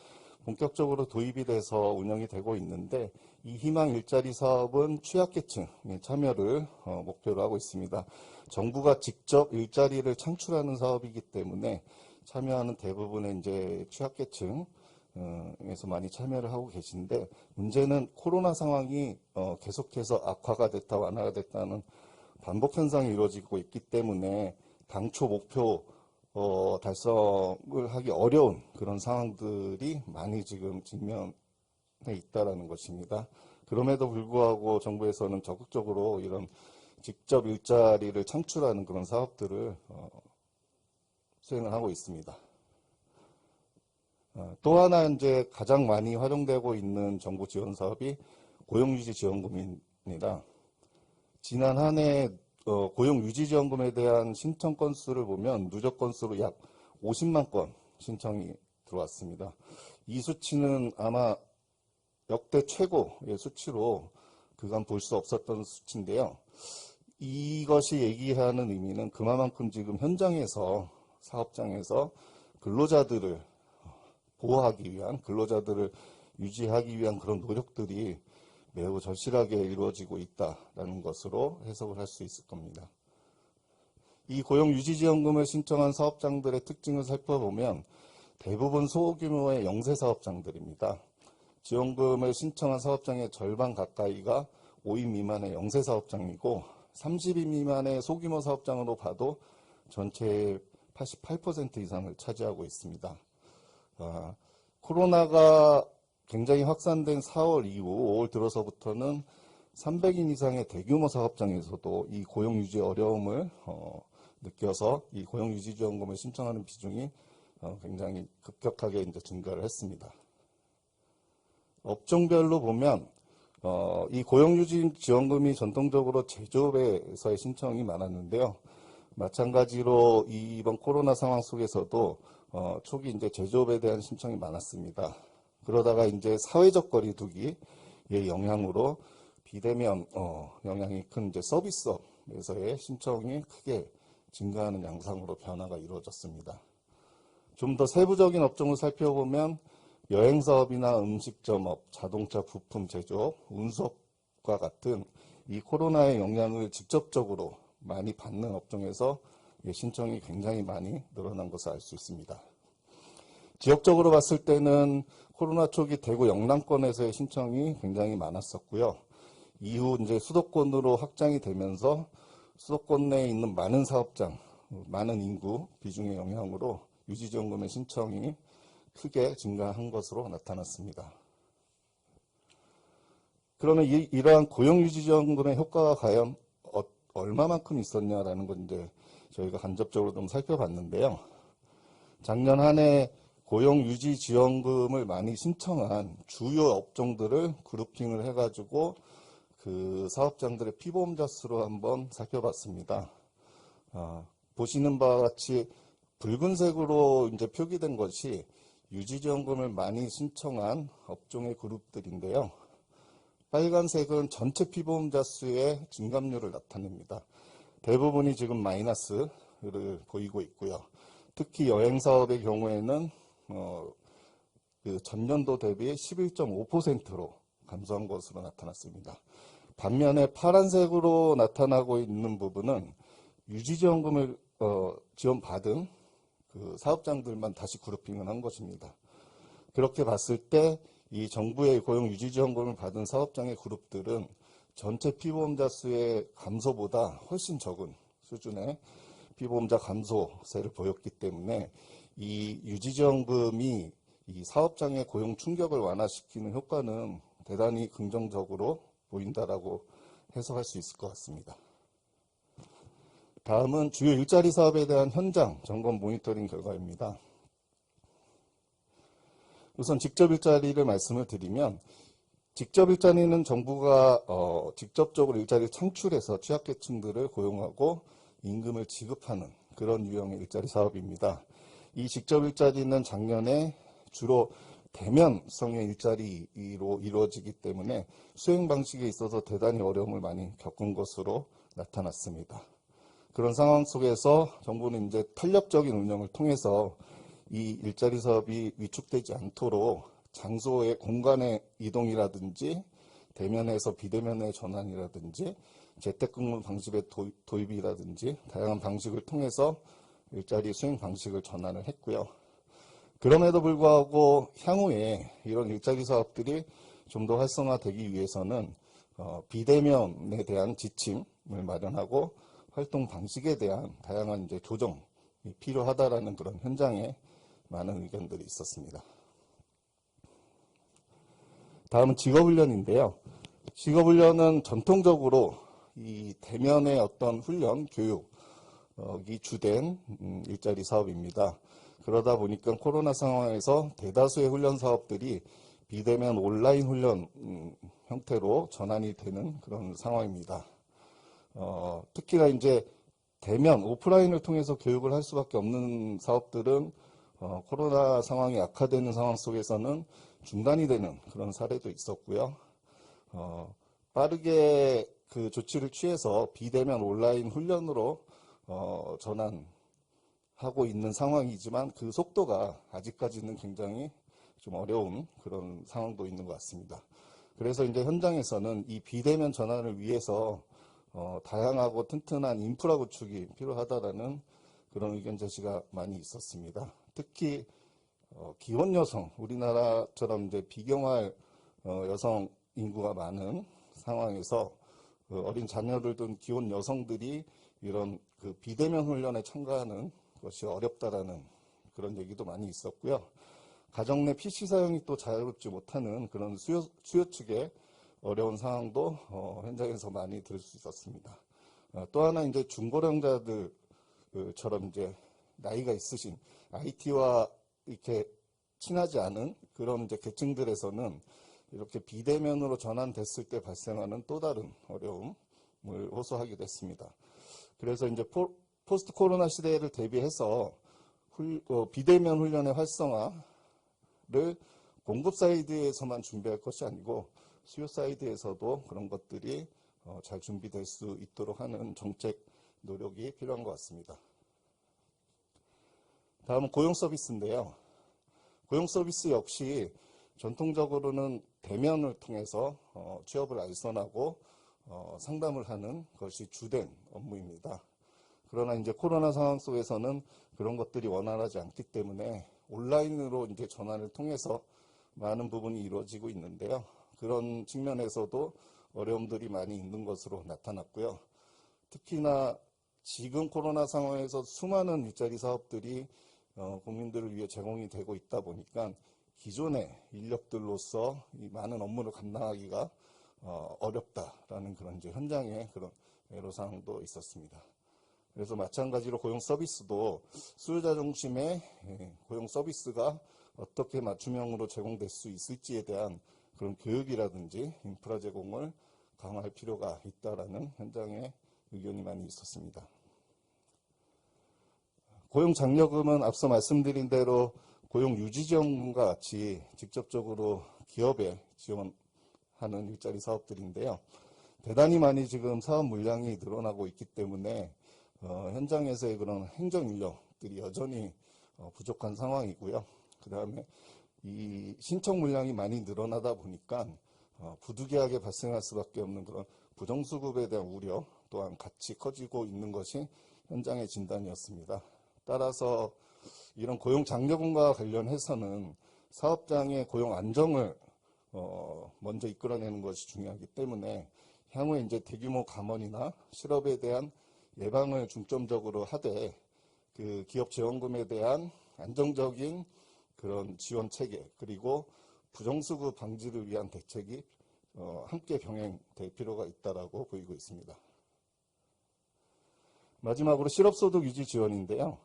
본격적으로 도입이 돼서 운영이 되고 있는데 이 희망 일자리 사업은 취약계층의 참여를 목표로 하고 있습니다. 정부가 직접 일자리를 창출하는 사업이기 때문에 참여하는 대부분의 이제 취약계층에서 많이 참여를 하고 계신데 문제는 코로나 상황이 계속해서 악화가 됐다 완화가 됐다는 반복 현상이 이루어지고 있기 때문에 당초 목표 달성을 하기 어려운 그런 상황들이 많이 지금 직면해 있다는 것입니다. 그럼에도 불구하고 정부에서는 적극적으로 이런 직접 일자리를 창출하는 그런 사업들을 수행을 하고 있습니다. 또 하나 이제 가장 많이 활용되고 있는 정부 지원 사업이 고용유지 지원금입니다. 지난 한 해 고용유지지원금에 대한 신청 건수를 보면 누적 건수로 약 50만 건 신청이 들어왔습니다. 이 수치는 아마 역대 최고의 수치로 그간 볼 수 없었던 수치인데요. 이것이 얘기하는 의미는 그만큼 지금 현장에서 사업장에서 근로자들을 보호하기 위한, 근로자들을 유지하기 위한 그런 노력들이 매우 절실하게 이루어지고 있다는 것으로 해석을 할 수 있을 겁니다. 이 고용유지지원금을 신청한 사업장들의 특징을 살펴보면 대부분 소규모의 영세사업장들입니다. 지원금을 신청한 사업장의 절반 가까이가 5인 미만의 영세사업장이고 30인 미만의 소규모 사업장으로 봐도 전체의 88% 이상을 차지하고 있습니다. 코로나가 굉장히 확산된 4월 이후 5월 들어서부터는 300인 이상의 대규모 사업장에서도 이 고용유지 어려움을 느껴서 이 고용유지지원금을 신청하는 비중이 굉장히 급격하게 이제 증가를 했습니다. 업종별로 보면 이 고용유지지원금이 전통적으로 제조업에서의 신청이 많았는데요. 마찬가지로 이번 코로나 상황 속에서도 초기 이제 제조업에 대한 신청이 많았습니다. 그러다가 이제 사회적 거리두기의 영향으로 비대면 영향이 큰 이제 서비스업에서의 신청이 크게 증가하는 양상으로 변화가 이루어졌습니다. 좀 더 세부적인 업종을 살펴보면 여행사업이나 음식점업, 자동차 부품 제조업, 운수업과 같은 이 코로나의 영향을 직접적으로 많이 받는 업종에서 신청이 굉장히 많이 늘어난 것을 알 수 있습니다. 지역적으로 봤을 때는 코로나 초기 대구 영남권에서의 신청이 굉장히 많았었고요. 이후 이제 수도권으로 확장이 되면서 수도권 내에 있는 많은 사업장, 많은 인구 비중의 영향으로 유지지원금의 신청이 크게 증가한 것으로 나타났습니다. 그러면 이러한 고용유지지원금의 효과가 과연 얼마만큼 있었냐라는 건 이제 저희가 간접적으로 좀 살펴봤는데요. 작년 한 해 고용유지지원금을 많이 신청한 주요 업종들을 그룹핑을 해가지고 그 사업장들의 피보험자 수로 한번 살펴봤습니다. 보시는 바와 같이 붉은색으로 이제 표기된 것이 유지지원금을 많이 신청한 업종의 그룹들인데요. 빨간색은 전체 피보험자 수의 증감률을 나타냅니다. 대부분이 지금 마이너스를 보이고 있고요. 특히 여행사업의 경우에는 그 전년도 대비 11.5%로 감소한 것으로 나타났습니다. 반면에 파란색으로 나타나고 있는 부분은 유지지원금을 지원받은 그 사업장들만 다시 그룹핑을 한 것입니다. 그렇게 봤을 때 이 정부의 고용유지지원금을 받은 사업장의 그룹들은 전체 피보험자 수의 감소보다 훨씬 적은 수준의 피보험자 감소세를 보였기 때문에 이 유지지원금이 이 사업장의 고용 충격을 완화시키는 효과는 대단히 긍정적으로 보인다라고 해석할 수 있을 것 같습니다. 다음은 주요 일자리 사업에 대한 현장 점검 모니터링 결과입니다. 우선 직접 일자리를 말씀을 드리면 직접 일자리는 정부가 직접적으로 일자리를 창출해서 취약계층들을 고용하고 임금을 지급하는 그런 유형의 일자리 사업입니다. 이 직접 일자리는 작년에 주로 대면성의 일자리로 이루어지기 때문에 수행 방식에 있어서 대단히 어려움을 많이 겪은 것으로 나타났습니다. 그런 상황 속에서 정부는 이제 탄력적인 운영을 통해서 이 일자리 사업이 위축되지 않도록 장소의 공간의 이동이라든지 대면에서 비대면의 전환이라든지 재택근무 방식의 도입이라든지 다양한 방식을 통해서 일자리 수행 방식을 전환을 했고요. 그럼에도 불구하고 향후에 이런 일자리 사업들이 좀 더 활성화되기 위해서는 비대면에 대한 지침을 마련하고 활동 방식에 대한 다양한 이제 조정이 필요하다라는 그런 현장에 많은 의견들이 있었습니다. 다음은 직업훈련인데요. 직업훈련은 전통적으로 이 대면의 어떤 훈련, 교육이 주된 일자리 사업입니다. 그러다 보니까 코로나 상황에서 대다수의 훈련 사업들이 비대면 온라인 훈련 형태로 전환이 되는 그런 상황입니다. 특히나 이제 대면 오프라인을 통해서 교육을 할 수밖에 없는 사업들은 코로나 상황이 악화되는 상황 속에서는 중단이 되는 그런 사례도 있었고요. 빠르게 그 조치를 취해서 비대면 온라인 훈련으로 전환하고 있는 상황이지만 그 속도가 아직까지는 굉장히 좀 어려운 그런 상황도 있는 것 같습니다. 그래서 이제 현장에서는 이 비대면 전환을 위해서 다양하고 튼튼한 인프라 구축이 필요하다라는 그런 의견 제시가 많이 있었습니다. 특히 기혼 여성, 우리나라처럼 이제 비경활 여성 인구가 많은 상황에서 어린 자녀를 둔 기혼 여성들이 이런 그 비대면 훈련에 참가하는 것이 어렵다라는 그런 얘기도 많이 있었고요. 가정 내 PC 사용이 또 자유롭지 못하는 그런 수요 측의 어려운 상황도 현장에서 많이 들을 수 있었습니다. 또 하나 이제 중고령자들처럼 이제 나이가 있으신 IT와 이렇게 친하지 않은 그런 이제 계층들에서는 이렇게 비대면으로 전환됐을 때 발생하는 또 다른 어려움을 호소하기도 했습니다. 그래서 이제 포스트 코로나 시대를 대비해서 비대면 훈련의 활성화를 공급 사이드에서만 준비할 것이 아니고 수요 사이드에서도 그런 것들이 잘 준비될 수 있도록 하는 정책 노력이 필요한 것 같습니다. 다음은 고용 서비스인데요. 고용 서비스 역시 전통적으로는 대면을 통해서 취업을 알선하고 상담을 하는 것이 주된 업무입니다. 그러나 이제 코로나 상황 속에서는 그런 것들이 원활하지 않기 때문에 온라인으로 이제 전환을 통해서 많은 부분이 이루어지고 있는데요. 그런 측면에서도 어려움들이 많이 있는 것으로 나타났고요. 특히나 지금 코로나 상황에서 수많은 일자리 사업들이 국민들을 위해 제공이 되고 있다 보니까 기존의 인력들로서 이 많은 업무를 감당하기가 어렵다라는 그런 이제 현장의 그런 애로사항도 있었습니다. 그래서 마찬가지로 고용 서비스도 수요자 중심의 고용 서비스가 어떻게 맞춤형으로 제공될 수 있을지에 대한 그런 교육이라든지 인프라 제공을 강화할 필요가 있다라는 현장의 의견이 많이 있었습니다. 고용장려금은 앞서 말씀드린 대로 고용유지지원금과 같이 직접적으로 기업에 지원하는 일자리 사업들인데요. 대단히 많이 지금 사업 물량이 늘어나고 있기 때문에 현장에서의 그런 행정 인력들이 여전히 부족한 상황이고요. 그 다음에 이 신청 물량이 많이 늘어나다 보니까 부득이하게 발생할 수밖에 없는 그런 부정수급에 대한 우려 또한 같이 커지고 있는 것이 현장의 진단이었습니다. 따라서 이런 고용 장려금과 관련해서는 사업장의 고용 안정을 먼저 이끌어내는 것이 중요하기 때문에 향후에 이제 대규모 감원이나 실업에 대한 예방을 중점적으로 하되 그 기업 지원금에 대한 안정적인 그런 지원 체계 그리고 부정수급 방지를 위한 대책이 함께 병행될 필요가 있다라고 보이고 있습니다. 마지막으로 실업소득 유지 지원인데요.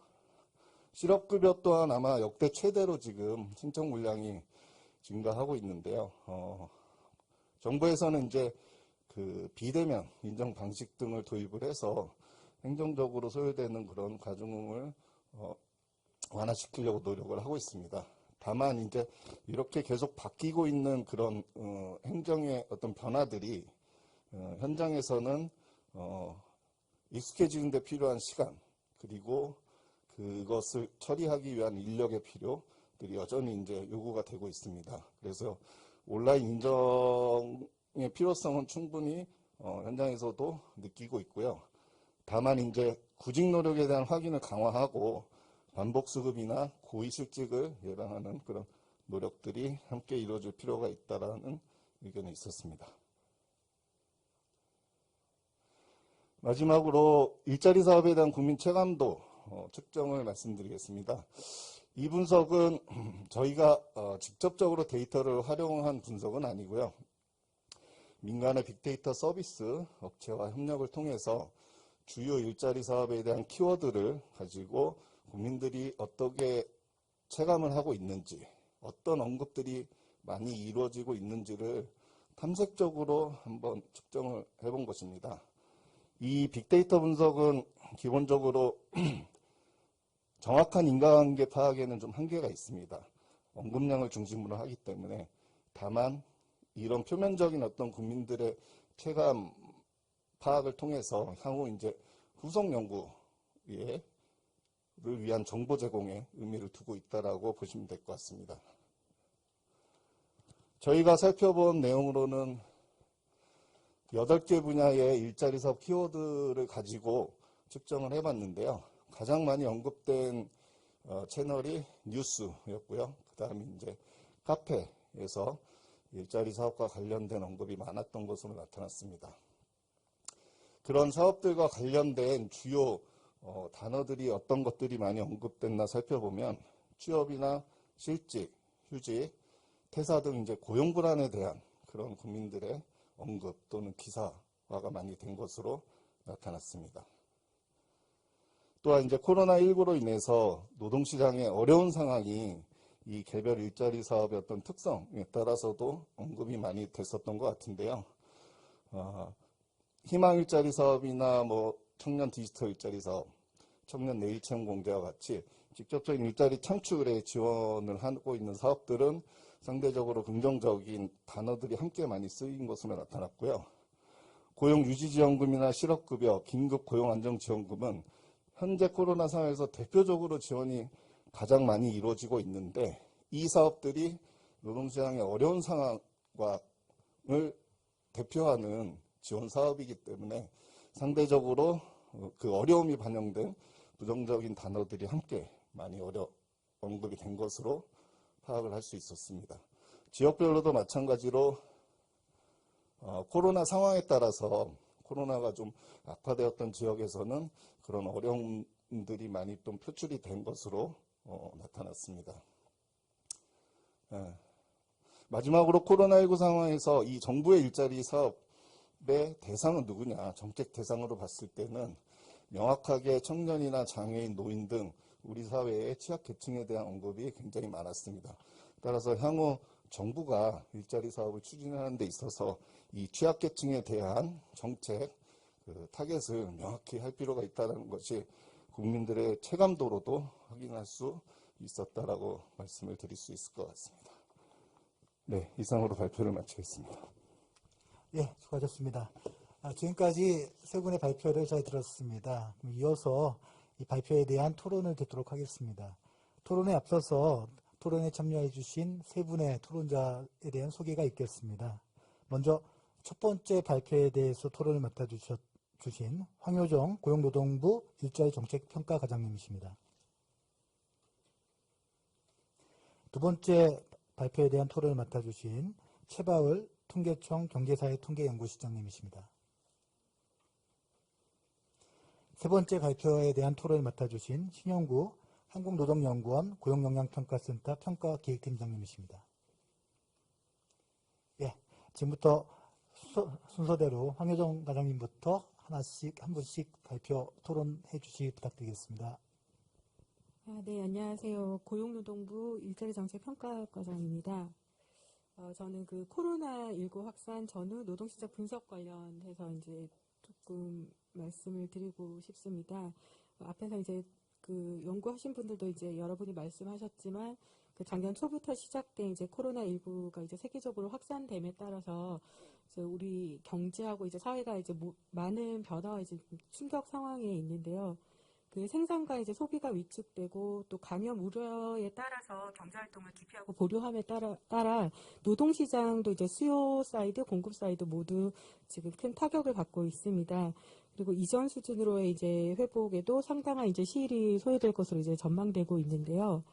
실업급여 또한 아마 역대 최대로 지금 신청 물량이 증가하고 있는데요. 정부에서는 이제 그 비대면 인정 방식 등을 도입을 해서 행정적으로 소요되는 그런 가중을 완화시키려고 노력을 하고 있습니다. 다만 이제 이렇게 계속 바뀌고 있는 그런 행정의 어떤 변화들이 현장에서는 익숙해지는 데 필요한 시간 그리고 그것을 처리하기 위한 인력의 필요들이 여전히 이제 요구가 되고 있습니다. 그래서 온라인 인정의 필요성은 충분히 현장에서도 느끼고 있고요. 다만 이제 구직 노력에 대한 확인을 강화하고 반복 수급이나 고의 실직을 예방하는 그런 노력들이 함께 이루어질 필요가 있다라는 의견이 있었습니다. 마지막으로 일자리 사업에 대한 국민 체감도 측정을 말씀드리겠습니다. 이 분석은 저희가 직접적으로 데이터를 활용한 분석은 아니고요. 민간의 빅데이터 서비스 업체와 협력을 통해서 주요 일자리 사업에 대한 키워드를 가지고 국민들이 어떻게 체감을 하고 있는지, 어떤 언급들이 많이 이루어지고 있는지를 탐색적으로 한번 측정을 해본 것입니다. 이 빅데이터 분석은 기본적으로 정확한 인과관계 파악에는 좀 한계가 있습니다. 언급량을 중심으로 하기 때문에 다만 이런 표면적인 어떤 국민들의 체감 파악을 통해서 향후 이제 후속 연구를 위한 정보 제공에 의미를 두고 있다라고 보시면 될 것 같습니다. 저희가 살펴본 내용으로는 8개 분야의 일자리 사업 키워드를 가지고 측정을 해봤는데요. 가장 많이 언급된 채널이 뉴스였고요. 그 다음에 이제 카페에서 일자리 사업과 관련된 언급이 많았던 것으로 나타났습니다. 그런 사업들과 관련된 주요 단어들이 어떤 것들이 많이 언급됐나 살펴보면 취업이나 실직, 휴직, 퇴사 등 이제 고용 불안에 대한 그런 국민들의 언급 또는 기사화가 많이 된 것으로 나타났습니다. 또한 이제 코로나19로 인해서 노동시장의 어려운 상황이 이 개별 일자리 사업의 어떤 특성에 따라서도 언급이 많이 됐었던 것 같은데요. 희망 일자리 사업이나 뭐 청년 디지털 일자리 사업, 청년 내일 채용 공제와 같이 직접적인 일자리 창출에 지원을 하고 있는 사업들은 상대적으로 긍정적인 단어들이 함께 많이 쓰인 것으로 나타났고요. 고용유지지원금이나 실업급여, 긴급 고용안정지원금은 현재 코로나 상황에서 대표적으로 지원이 가장 많이 이루어지고 있는데 이 사업들이 노동시장의 어려운 상황을 대표하는 지원 사업이기 때문에 상대적으로 그 어려움이 반영된 부정적인 단어들이 함께 많이 언급이 된 것으로 파악을 할 수 있었습니다. 지역별로도 마찬가지로 코로나 상황에 따라서 코로나가 좀 악화되었던 지역에서는 그런 어려움들이 많이 좀 표출이 된 것으로 나타났습니다. 마지막으로 코로나19 상황에서 이 정부의 일자리 사업의 대상은 누구냐, 정책 대상으로 봤을 때는 명확하게 청년이나 장애인, 노인 등 우리 사회의 취약계층에 대한 언급이 굉장히 많았습니다. 따라서 향후 정부가 일자리 사업을 추진하는 데 있어서 이 취약계층에 대한 정책, 타겟을 명확히 할 필요가 있다는 것이 국민들의 체감도로도 확인할 수 있었다라고 말씀을 드릴 수 있을 것 같습니다. 네, 이상으로 발표를 마치겠습니다. 예, 수고하셨습니다. 지금까지 세 분의 발표를 잘 들었습니다. 그럼 이어서 이 발표에 대한 토론을 듣도록 하겠습니다. 토론에 앞서서 토론에 참여해 주신 세 분의 토론자에 대한 소개가 있겠습니다. 먼저 첫 번째 발표에 대해서 토론을 맡아주신 황효정 고용노동부 일자리정책평가과장님이십니다. 두 번째 발표에 대한 토론을 맡아주신 최바을 통계청 경제사회통계연구실장님이십니다. 세 번째 발표에 대한 토론을 맡아주신 신영구 한국노동연구원 고용역량평가센터 평가기획팀장님이십니다. 예, 지금부터 순서대로 황효정 과장님부터 한 분씩 발표 토론해 주시 부탁드리겠습니다. 네, 안녕하세요. 고용노동부 일자리정책평가과장입니다. 저는 그 코로나19 확산 전후 노동시장 분석 관련해서 이제 조금 말씀을 드리고 싶습니다. 앞에서 이제 그 연구하신 분들도 이제 여러분이 말씀하셨지만 그 작년 초부터 시작된 이제 코로나19가 이제 세계적으로 확산됨에 따라서 이제 우리 경제하고 이제 사회가 이제 많은 변화와 이제 충격 상황에 있는데요. 그 생산과 이제 소비가 위축되고 또 감염 우려에 따라서 경제활동을 기피하고 보류함에 따라 노동시장도 이제 수요 사이드, 공급 사이드 모두 지금 큰 타격을 받고 있습니다. 그리고 이전 수준으로의 이제 회복에도 상당한 이제 시일이 소요될 것으로 이제 전망되고 있는데요.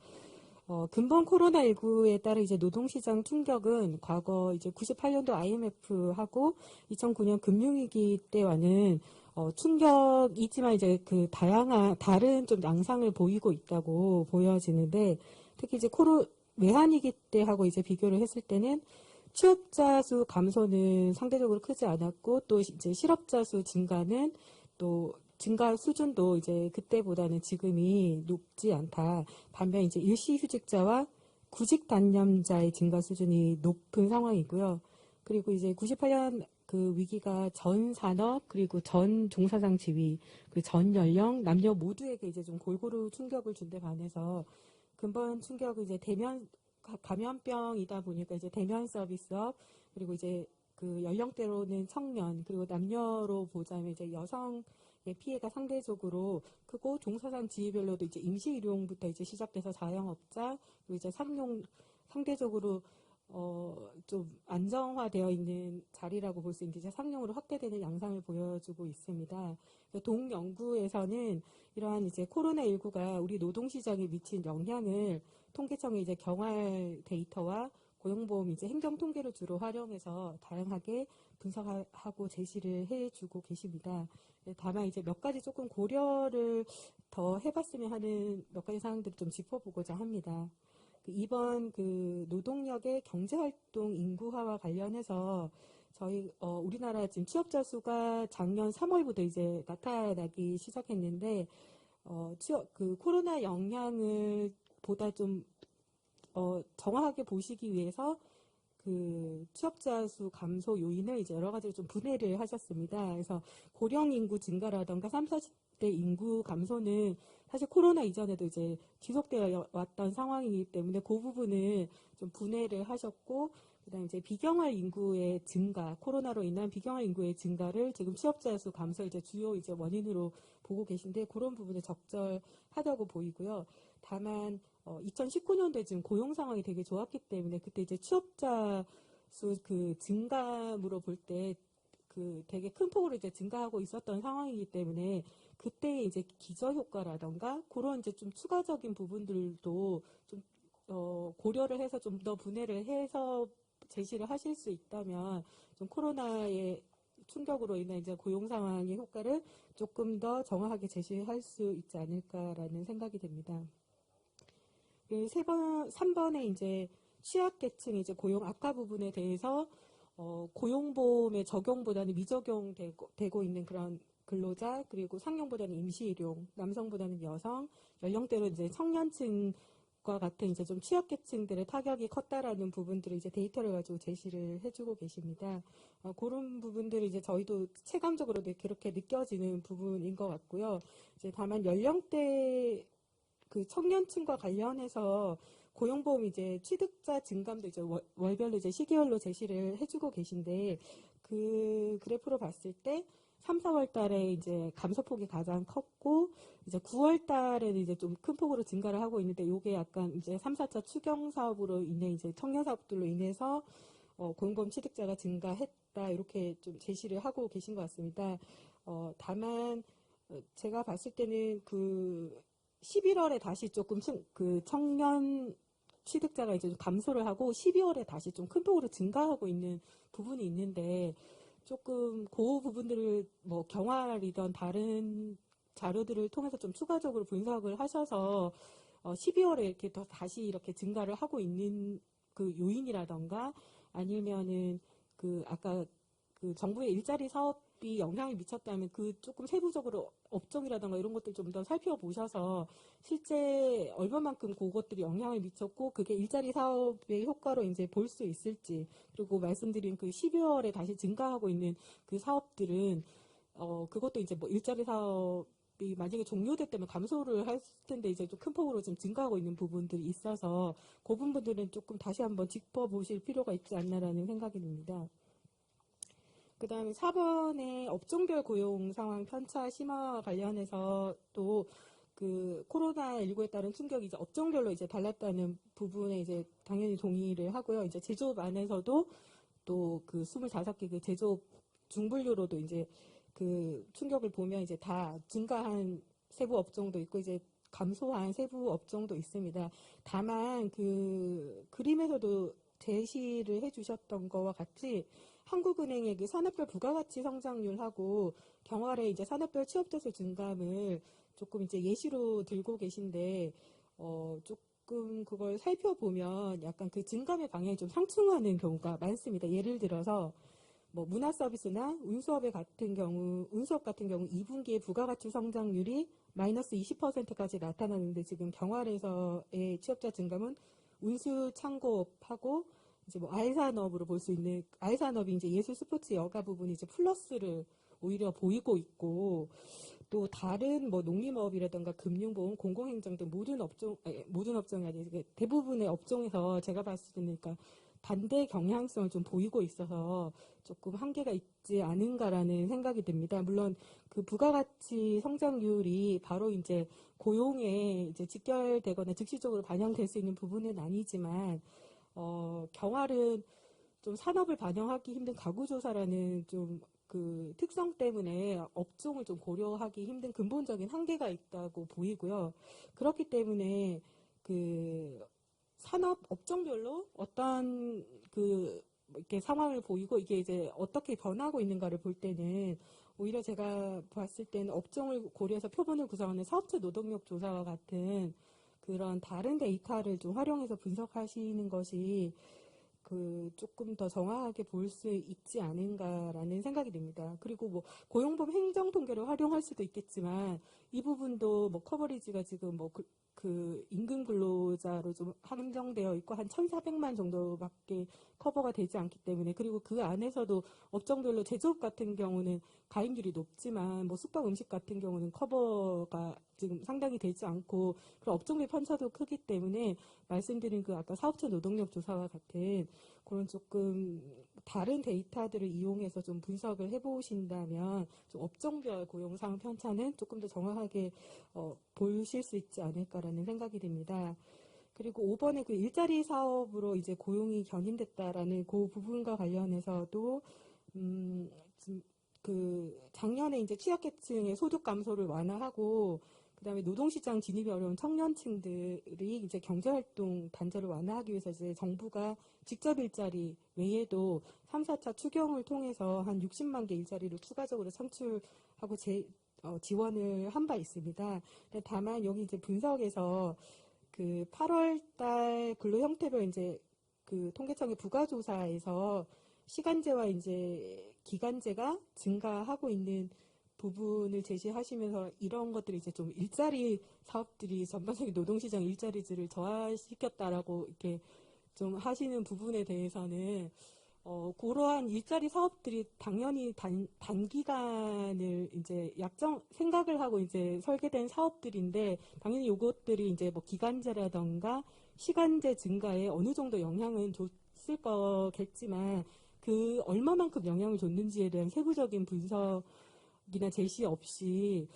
근본 코로나19에 따른 이제 노동시장 충격은 과거 이제 98년도 IMF하고 2009년 금융위기 때와는 충격이지만 이제 그 다른 좀 양상을 보이고 있다고 보여지는데 특히 이제 외환위기 때하고 이제 비교를 했을 때는 취업자 수 감소는 상대적으로 크지 않았고 또 이제 실업자 수 증가는 또 증가 수준도 이제 그때보다는 지금이 높지 않다. 반면 이제 일시휴직자와 구직 단념자의 증가 수준이 높은 상황이고요. 그리고 이제 98년 그 위기가 전 산업 그리고 전 종사장 지위 그 전 연령 남녀 모두에게 이제 좀 골고루 충격을 준 데 반해서 근본 충격은 이제 감염병이다 보니까 이제 대면 서비스업 그리고 이제 그 연령대로는 청년 그리고 남녀로 보자면 이제 여성의 피해가 상대적으로 크고 종사상 지위별로도 이제 임시일용부터 이제 시작돼서 자영업자 그리고 이제 상용 상대적으로 좀 안정화되어 있는 자리라고 볼 수 있는데 이제 상용으로 확대되는 양상을 보여주고 있습니다. 동연구에서는 이러한 이제 코로나19가 우리 노동시장에 미친 영향을 통계청의 이제 경활 데이터와 고용보험 이제 행정 통계를 주로 활용해서 다양하게 분석하고 제시를 해주고 계십니다. 다만 이제 몇 가지 조금 고려를 더 해봤으면 하는 몇 가지 사항들을 좀 짚어보고자 합니다. 이번 그 노동력의 경제활동 인구화와 관련해서 저희 우리나라 지금 취업자 수가 작년 3월부터 이제 나타나기 시작했는데 그 코로나 영향을 보다 좀 정확하게 보시기 위해서 그 취업자 수 감소 요인을 이제 여러 가지로 좀 분해를 하셨습니다. 그래서 고령 인구 증가라던가 30, 40대 인구 감소는 사실 코로나 이전에도 이제 지속되어 왔던 상황이기 때문에 그 부분을 좀 분해를 하셨고, 그다음에 이제 비경활 인구의 증가, 코로나로 인한 비경활 인구의 증가를 지금 취업자 수 감소 이제 주요 이제 원인으로 보고 계신데 그런 부분에 적절하다고 보이고요. 다만 2019년도에 지금 고용 상황이 되게 좋았기 때문에 그때 이제 취업자 수 그 증감으로 볼 때 그 되게 큰 폭으로 이제 증가하고 있었던 상황이기 때문에 그때 이제 기저 효과라던가 그런 이제 좀 추가적인 부분들도 좀 고려를 해서 좀 더 분해를 해서 제시를 하실 수 있다면 좀 코로나의 충격으로 인한 이제 고용 상황의 효과를 조금 더 정확하게 제시할 수 있지 않을까라는 생각이 됩니다. 3번에 이제 취약계층 이제 고용 악화 부분에 대해서 고용보험의 적용보다는 미적용되고 있는 그런 근로자, 그리고 상용보다는 임시일용, 남성보다는 여성, 연령대로 이제 청년층과 같은 이제 좀 취약계층들의 타격이 컸다라는 부분들을 이제 데이터를 가지고 제시를 해주고 계십니다. 그런 부분들이 이제 저희도 체감적으로도 그렇게 느껴지는 부분인 것 같고요. 이제 다만 연령대 그 청년층과 관련해서 고용보험 이제 취득자 증감도 이제 월별로 이제 시기열로 제시를 해주고 계신데 그 그래프로 봤을 때 3, 4월 달에 이제 감소폭이 가장 컸고 이제 9월 달에는 이제 좀 큰 폭으로 증가를 하고 있는데 요게 약간 이제 3, 4차 추경 사업으로 인해 이제 청년 사업들로 인해서 고용보험 취득자가 증가했다 이렇게 좀 제시를 하고 계신 것 같습니다. 다만 제가 봤을 때는 그 11월에 다시 조금 그 청년 취득자가 이제 좀 감소를 하고 12월에 다시 좀 큰 폭으로 증가하고 있는 부분이 있는데 조금 그 부분들을 뭐 경활이든 다른 자료들을 통해서 좀 추가적으로 분석을 하셔서 12월에 이렇게 더 다시 이렇게 증가를 하고 있는 그 요인이라던가 아니면은 그 아까 그 정부의 일자리 사업이 영향을 미쳤다면 그 조금 세부적으로 업종이라던가 이런 것들 좀 더 살펴보셔서 실제 얼마만큼 그것들이 영향을 미쳤고 그게 일자리 사업의 효과로 이제 볼 수 있을지 그리고 말씀드린 그 12월에 다시 증가하고 있는 그 사업들은 그것도 이제 뭐 일자리 사업이 만약에 종료됐다면 감소를 할 텐데 이제 좀 큰 폭으로 좀 증가하고 있는 부분들이 있어서 그 부분들은 조금 다시 한번 짚어보실 필요가 있지 않나라는 생각이 듭니다. 그 다음에 4번의 업종별 고용 상황 편차 심화와 관련해서 또 그 코로나19에 따른 충격이 이제 업종별로 이제 달랐다는 부분에 이제 당연히 동의를 하고요. 이제 제조업 안에서도 또 그 25개 그 제조업 중분류로도 이제 그 충격을 보면 이제 다 증가한 세부 업종도 있고 이제 감소한 세부 업종도 있습니다. 다만 그 그림에서도 제시를 해주셨던 거와 같이 한국은행의 그 산업별 부가가치 성장률하고 경활의 이제 산업별 취업대수 증감을 조금 이제 예시로 들고 계신데 조금 그걸 살펴보면 약간 그 증감의 방향이 좀 상충하는 경우가 많습니다. 예를 들어서 뭐 문화서비스나 운수업 같은 경우 2분기에 부가가치 성장률이 마이너스 20%까지 나타나는데 지금 경활에서의 취업자 증감은 운수 창고업하고 이제 뭐 알산업으로 볼 수 있는 알산업이 이제 예술 스포츠 여가 부분이 이제 플러스를 오히려 보이고 있고 또 다른 뭐 농림업이라든가 금융보험, 공공행정 등 모든 업종이 아니고 대부분의 업종에서 제가 봤을 때는 그러니까 반대 경향성을 좀 보이고 있어서 조금 한계가 있지 않은가라는 생각이 듭니다. 물론 그 부가가치 성장률이 바로 이제 고용에 이제 직결되거나 즉시적으로 반영될 수 있는 부분은 아니지만 경활은 좀 산업을 반영하기 힘든 가구조사라는 좀 그 특성 때문에 업종을 좀 고려하기 힘든 근본적인 한계가 있다고 보이고요. 그렇기 때문에 그 산업 업종별로 어떤 그 이렇게 상황을 보이고 이게 이제 어떻게 변하고 있는가를 볼 때는 오히려 제가 봤을 때는 업종을 고려해서 표본을 구성하는 사업체 노동력 조사와 같은 그런 다른 데이터를 좀 활용해서 분석하시는 것이 그 조금 더 정확하게 볼 수 있지 않은가라는 생각이 듭니다. 그리고 뭐 고용보험 행정 통계를 활용할 수도 있겠지만 이 부분도 뭐 커버리지가 지금 뭐 그 임금 근로자로 좀 한정되어 있고 한 1,400만 정도밖에 커버가 되지 않기 때문에 그리고 그 안에서도 업종별로 제조업 같은 경우는 가입률이 높지만 뭐 숙박 음식 같은 경우는 커버가 지금 상당히 되지 않고 그런 업종별 편차도 크기 때문에 말씀드린 그 아까 사업체 노동력 조사와 같은 그런 조금 다른 데이터들을 이용해서 좀 분석을 해보신다면 좀 업종별 고용상 편차는 조금 더 정확하게 보실 수 있지 않을까라는 생각이 듭니다. 그리고 5번에 그 일자리 사업으로 이제 고용이 견인됐다라는 그 부분과 관련해서도 그 작년에 이제 취약계층의 소득 감소를 완화하고 그다음에 노동시장 진입이 어려운 청년층들이 이제 경제활동 단절을 완화하기 위해서 이제 정부가 직접 일자리 외에도 3, 4차 추경을 통해서 한 60만 개 일자리를 추가적으로 창출하고 지원을 한 바 있습니다. 다만 여기 이제 분석에서 그 8월 달 근로 형태별 이제 그 통계청의 부가조사에서 시간제와 이제 기간제가 증가하고 있는 부분을 제시하시면서 이런 것들이 이제 좀 일자리 사업들이 전반적인 노동시장 일자리들을 저하시켰다라고 이렇게 좀 하시는 부분에 대해서는 그러한 일자리 사업들이 당연히 단기간을 이제 생각을 하고 이제 설계된 사업들인데 당연히 이것들이 이제 뭐 기간제라던가 시간제 증가에 어느 정도 영향은 줬을 거겠지만 그 얼마만큼 영향을 줬는지에 대한 세부적인 분석이나 제시 없이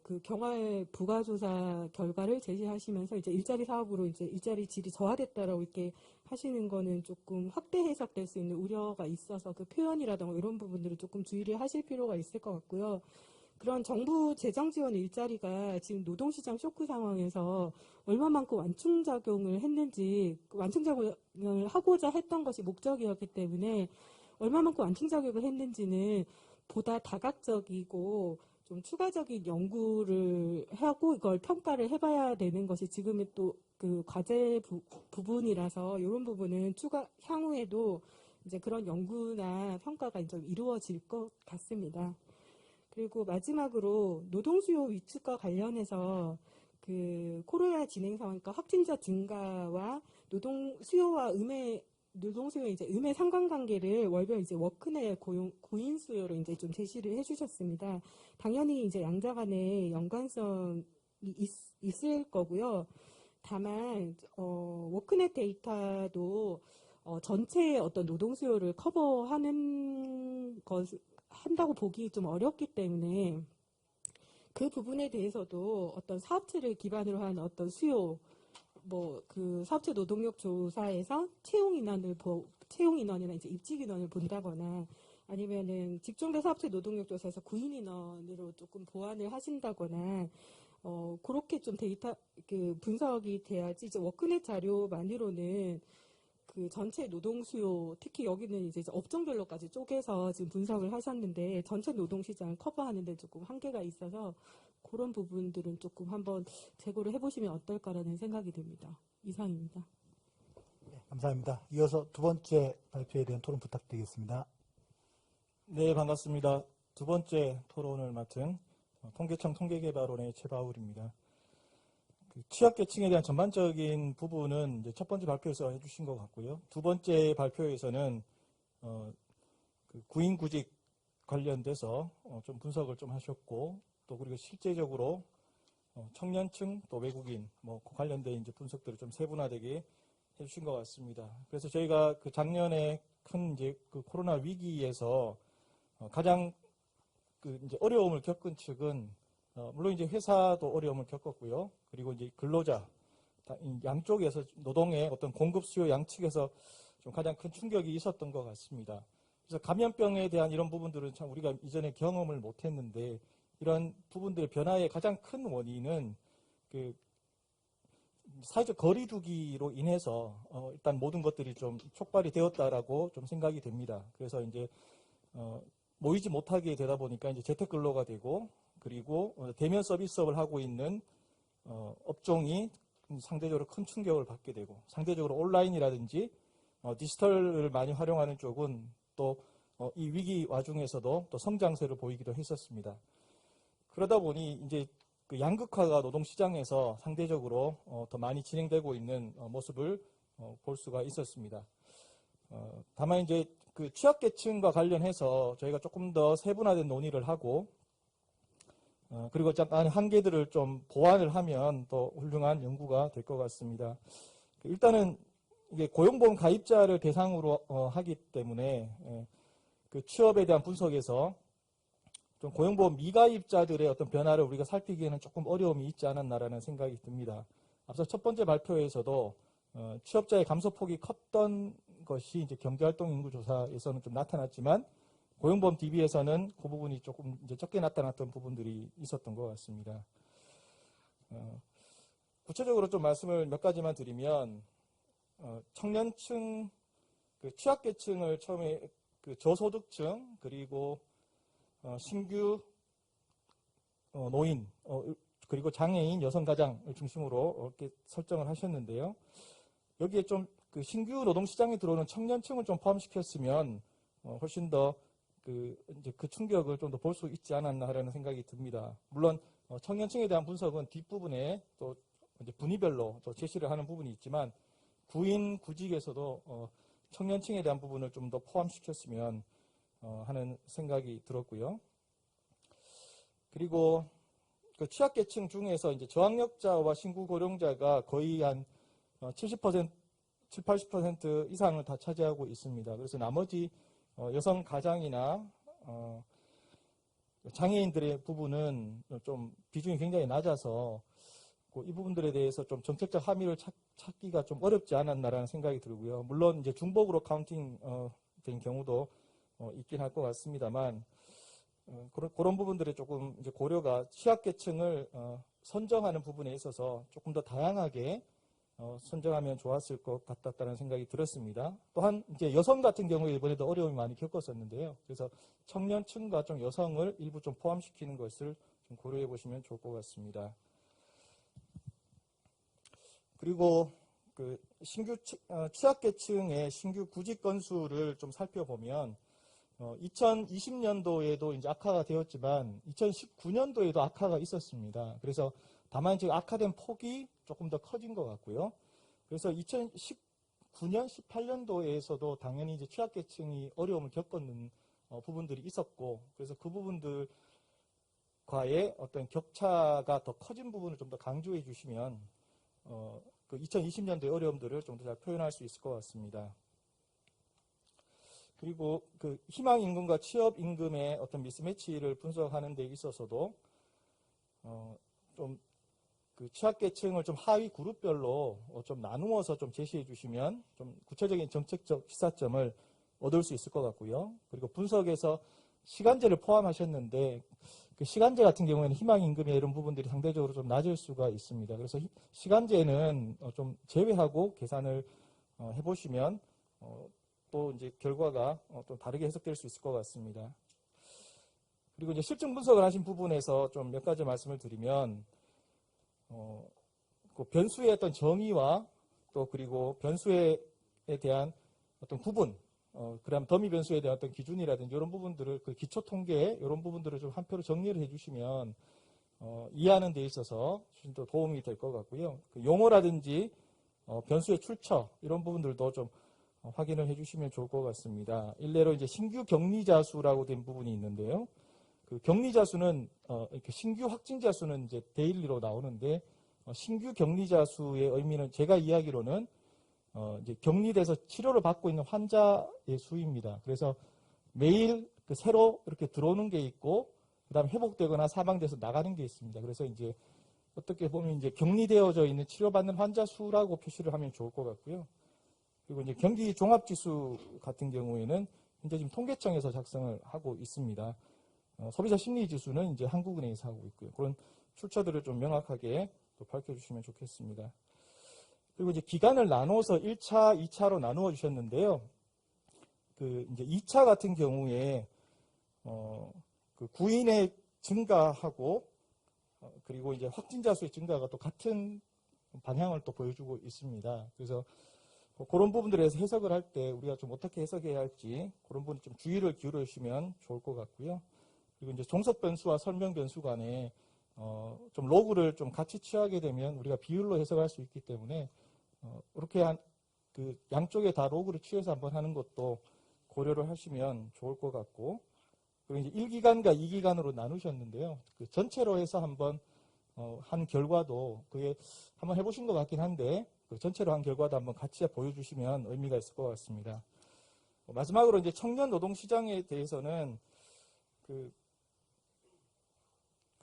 그 경활 부가조사 결과를 제시하시면서 이제 일자리 사업으로 이제 일자리 질이 저하됐다라고 이렇게 하시는 거는 조금 확대 해석될 수 있는 우려가 있어서 그 표현이라든가 이런 부분들을 조금 주의를 하실 필요가 있을 것 같고요. 그런 정부 재정 지원 일자리가 지금 노동시장 쇼크 상황에서 얼마만큼 완충작용을 했는지, 완충작용을 하고자 했던 것이 목적이었기 때문에 얼마만큼 완충작용을 했는지는 보다 다각적이고 좀 추가적인 연구를 하고 이걸 평가를 해봐야 되는 것이 지금의 또 그 과제 부분이라서 이런 부분은 향후에도 이제 그런 연구나 평가가 이제 이루어질 것 같습니다. 그리고 마지막으로 노동 수요 위축과 관련해서 그 코로나 진행 상황, 그러니까 확진자 증가와 노동 수요와 노동 수요의 이제 음의 상관관계를 월별 이제 워크넷 구인 수요로 이제 좀 제시를 해주셨습니다. 당연히 이제 양자 간의 연관성이 있을 거고요. 다만 워크넷 데이터도 전체의 어떤 노동 수요를 커버하는 한다고 보기 좀 어렵기 때문에 그 부분에 대해서도 어떤 사업체를 기반으로 한 어떤 수요, 뭐 그 사업체 노동력 조사에서 채용 인원이나 이제 입직 인원을 본다거나 아니면은 직종대 사업체 노동력 조사에서 구인 인원으로 조금 보완을 하신다거나 그렇게 좀 데이터 그 분석이 돼야지 이제 워크넷 자료만으로는 그 전체 노동 수요, 특히 여기는 이제 업종별로까지 쪼개서 지금 분석을 하셨는데 전체 노동 시장을 커버하는데 조금 한계가 있어서 그런 부분들은 조금 한번 재고를 해보시면 어떨까라는 생각이 듭니다. 이상입니다. 네, 감사합니다. 이어서 두 번째 발표에 대한 토론 부탁드리겠습니다. 네, 반갑습니다. 두 번째 토론을 맡은 통계청 통계개발원의 최바울입니다. 취약계층에 대한 전반적인 부분은 이제 첫 번째 발표에서 해주신 것 같고요. 두 번째 발표에서는 그 구인구직 관련돼서 좀 분석을 좀 하셨고, 또 그리고 실제적으로 청년층 또 외국인 그 관련된 이제 분석들을 좀 세분화되게 해주신 것 같습니다. 그래서 저희가 그 작년에 큰 이제 그 코로나 위기에서 가장 그 이제 어려움을 겪은 측은 물론 이제 회사도 어려움을 겪었고요. 그리고 이제 근로자 양쪽에서 노동의 어떤 공급 수요 양측에서 좀 가장 큰 충격이 있었던 것 같습니다. 그래서 감염병에 대한 이런 부분들은 참 우리가 이전에 경험을 못했는데 이런 부분들의 변화의 가장 큰 원인은 그 사회적 거리두기로 인해서 일단 모든 것들이 좀 촉발이 되었다라고 좀 생각이 됩니다. 그래서 이제 모이지 못하게 되다 보니까 이제 재택근로가 되고 그리고 대면 서비스업을 하고 있는 업종이 상대적으로 큰 충격을 받게 되고 상대적으로 온라인이라든지 디지털을 많이 활용하는 쪽은 또 이 위기 와중에서도 또 성장세를 보이기도 했었습니다. 그러다 보니 이제 그 양극화가 노동시장에서 상대적으로 더 많이 진행되고 있는 모습을 볼 수가 있었습니다. 다만 이제 그 취약계층과 관련해서 저희가 조금 더 세분화된 논의를 하고 그리고 잠깐 한계들을 좀 보완을 하면 또 훌륭한 연구가 될 것 같습니다. 일단은 이게 고용보험 가입자를 대상으로 하기 때문에 그 취업에 대한 분석에서 좀 고용보험 미가입자들의 어떤 변화를 우리가 살피기에는 조금 어려움이 있지 않았나라는 생각이 듭니다. 앞서 첫 번째 발표에서도 취업자의 감소폭이 컸던 것이 이제 경제활동 인구조사에서는 좀 나타났지만 고용보험 DB에서는 그 부분이 조금 이제 적게 나타났던 부분들이 있었던 것 같습니다. 구체적으로 좀 말씀을 몇 가지만 드리면 청년층, 그 취약계층을 처음에 그 저소득층 그리고 신규 노인 그리고 장애인 여성가장을 중심으로 이렇게 설정을 하셨는데요. 여기에 좀 그 신규 노동시장에 들어오는 청년층을 좀 포함시켰으면 훨씬 더 이제 그 충격을 좀 더 볼 수 있지 않았나 하는 생각이 듭니다. 물론 청년층에 대한 분석은 뒷부분에 또 이제 분위별로 또 제시를 하는 부분이 있지만 구인 구직에서도 청년층에 대한 부분을 좀 더 포함시켰으면 하는 생각이 들었고요. 그리고 그 취약계층 중에서 이제 저학력자와 신구 고령자가 거의 한 70%, 80% 이상을 다 차지하고 있습니다. 그래서 나머지 여성 가장이나 장애인들의 부분은 좀 비중이 굉장히 낮아서 이 부분들에 대해서 좀 정책적 함의를 찾기가 좀 어렵지 않았나라는 생각이 들고요. 물론 이제 중복으로 카운팅 된 경우도 있긴 할 것 같습니다만 그런 부분들이 조금 이제 고려가 취약계층을 선정하는 부분에 있어서 조금 더 다양하게 선정하면 좋았을 것 같다는 생각이 들었습니다. 또한 이제 여성 같은 경우에 이번에도 어려움이 많이 겪었었는데요. 그래서 청년층과 좀 여성을 일부 좀 포함시키는 것을 좀 고려해 보시면 좋을 것 같습니다. 그리고 그 신규 취약계층의 신규 구직 건수를 좀 살펴보면 2020년도에도 이제 악화가 되었지만 2019년도에도 악화가 있었습니다. 그래서 다만 지금 악화된 폭이 조금 더 커진 것 같고요. 그래서 2019년, 18년도에서도 당연히 이제 취약계층이 어려움을 겪었는 부분들이 있었고, 그래서 그 부분들과의 어떤 격차가 더 커진 부분을 좀 더 강조해 주시면 그 2020년도의 어려움들을 좀 더 잘 표현할 수 있을 것 같습니다. 그리고 그 희망임금과 취업임금의 어떤 미스매치를 분석하는 데 있어서도 좀 그 취약계층을 좀 하위 그룹별로 좀 나누어서 좀 제시해 주시면 좀 구체적인 정책적 시사점을 얻을 수 있을 것 같고요. 그리고 분석에서 시간제를 포함하셨는데 그 시간제 같은 경우에는 희망임금의 이런 부분들이 상대적으로 좀 낮을 수가 있습니다. 그래서 시간제는 좀 제외하고 계산을 해보시면 또 이제 결과가 좀 다르게 해석될 수 있을 것 같습니다. 그리고 이제 실증 분석을 하신 부분에서 좀 몇 가지 말씀을 드리면 그 변수의 어떤 정의와 또 그리고 변수에 대한 어떤 구분, 그다음 더미 변수에 대한 어떤 기준이라든지 이런 부분들을 그 기초 통계 이런 부분들을 좀 한 표로 정리를 해주시면 이해하는 데 있어서 좀 더 도움이 될 것 같고요. 그 용어라든지 변수의 출처 이런 부분들도 좀 확인을 해주시면 좋을 것 같습니다. 일례로 이제 신규 격리자 수라고 된 부분이 있는데요. 그 격리자 수는 이렇게 신규 확진자 수는 이제 데일리로 나오는데 신규 격리자 수의 의미는 제가 이야기로는 이제 격리돼서 치료를 받고 있는 환자의 수입니다. 그래서 매일 그 새로 이렇게 들어오는 게 있고 그다음에 회복되거나 사망돼서 나가는 게 있습니다. 그래서 이제 어떻게 보면 이제 격리되어져 있는 치료받는 환자 수라고 표시를 하면 좋을 것 같고요. 그리고 이제 경기 종합지수 같은 경우에는 현재 지금 통계청에서 작성을 하고 있습니다. 소비자 심리 지수는 이제 한국은행에서 하고 있고요. 그런 출처들을 좀 명확하게 또 밝혀주시면 좋겠습니다. 그리고 이제 기간을 나눠서 1차, 2차로 나누어 주셨는데요. 그 이제 2차 같은 경우에 그 구인의 증가하고 그리고 이제 확진자 수의 증가가 또 같은 방향을 또 보여주고 있습니다. 그래서 그런 부분들에서 해석을 할 때 우리가 좀 어떻게 해석해야 할지 그런 부분 좀 주의를 기울여 주시면 좋을 것 같고요. 그리고 이제 종속 변수와 설명 변수 간에 좀 로그를 좀 같이 취하게 되면 우리가 비율로 해석할 수 있기 때문에 이렇게 그 양쪽에 다 로그를 취해서 한번 하는 것도 고려를 하시면 좋을 것 같고, 그리고 이제 1기간과 2기간으로 나누셨는데요. 그 전체로 해서 한번 한 결과도 그게 한번 해보신 것 같긴 한데 그 전체로 한 결과도 한번 같이 보여주시면 의미가 있을 것 같습니다. 마지막으로 이제 청년 노동 시장에 대해서는 그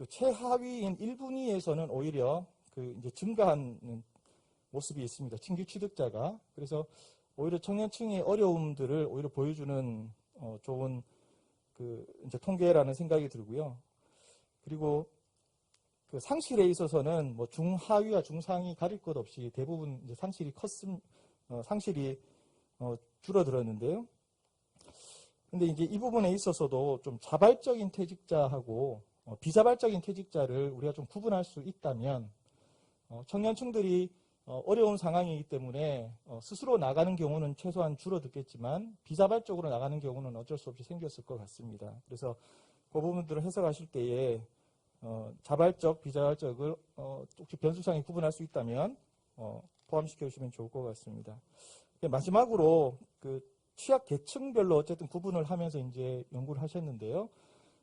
최하위인 1분위에서는 오히려 그 이제 증가하는 모습이 있습니다. 신규 취득자가. 그래서 오히려 청년층의 어려움들을 오히려 보여주는 좋은 그 이제 통계라는 생각이 들고요. 그리고 그 상실에 있어서는 뭐 중하위와 중상위 가릴 것 없이 대부분 이제 상실이 줄어들었는데요. 근데 이제 이 부분에 있어서도 좀 자발적인 퇴직자하고 비자발적인 퇴직자를 우리가 좀 구분할 수 있다면 청년층들이 어려운 상황이기 때문에 스스로 나가는 경우는 최소한 줄어들겠지만 비자발적으로 나가는 경우는 어쩔 수 없이 생겼을 것 같습니다. 그래서 그 부분들을 해석하실 때에 자발적, 비자발적을 혹시 변수상에 구분할 수 있다면 포함시켜 주시면 좋을 것 같습니다. 마지막으로 그 취약 계층별로 어쨌든 구분을 하면서 이제 연구를 하셨는데요.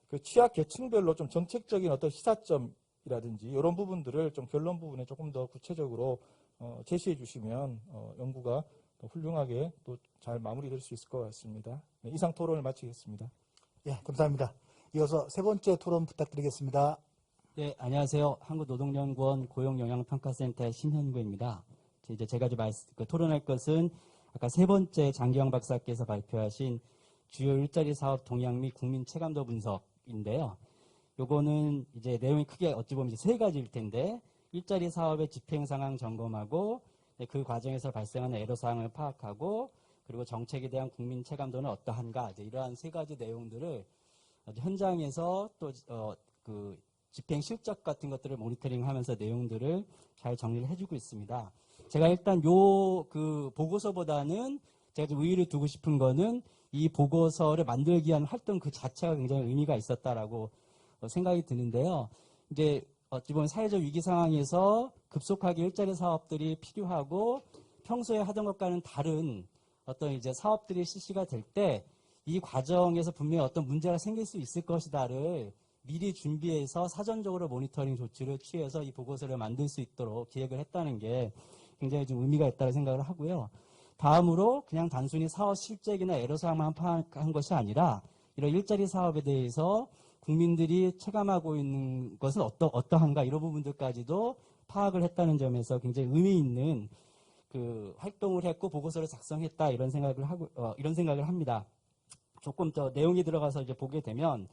그 취약 계층별로 좀 정책적인 어떤 시사점이라든지 이런 부분들을 좀 결론 부분에 조금 더 구체적으로 제시해 주시면 연구가 더 훌륭하게 또 잘 마무리될 수 있을 것 같습니다. 네, 이상 토론을 마치겠습니다. 예, 감사합니다. 이어서 세 번째 토론 부탁드리겠습니다. 네, 안녕하세요. 한국노동연구원 고용영향평가센터의 신현구입니다. 이제 제가 토론할 것은 아까 세 번째 장기영 박사께서 발표하신 주요 일자리 사업 동향 및 국민 체감도 분석인데요. 요거는 이제 내용이 크게 어찌 보면 이제 세 가지일 텐데, 일자리 사업의 집행 상황 점검하고 그 과정에서 발생하는 애로 사항을 파악하고 그리고 정책에 대한 국민 체감도는 어떠한가, 이제 이러한 세 가지 내용들을 현장에서 또 그 집행 실적 같은 것들을 모니터링하면서 내용들을 잘 정리를 해주고 있습니다. 제가 일단 그 보고서보다는 제가 좀 의의를 두고 싶은 거는 이 보고서를 만들기 위한 활동 그 자체가 굉장히 의미가 있었다라고 생각이 드는데요. 이제 어찌 보면 사회적 위기 상황에서 급속하게 일자리 사업들이 필요하고 평소에 하던 것과는 다른 어떤 이제 사업들이 실시가 될 때 이 과정에서 분명히 어떤 문제가 생길 수 있을 것이다를 미리 준비해서 사전적으로 모니터링 조치를 취해서 이 보고서를 만들 수 있도록 기획을 했다는 게 굉장히 좀 의미가 있다고 생각을 하고요. 다음으로 그냥 단순히 사업 실적이나 애로사항만 파악한 것이 아니라 이런 일자리 사업에 대해서 국민들이 체감하고 있는 것은 어떠한가, 이런 부분들까지도 파악을 했다는 점에서 굉장히 의미 있는 그 활동을 했고 보고서를 작성했다, 이런 생각을 합니다. 조금 더 내용이 들어가서 이제 보게 되면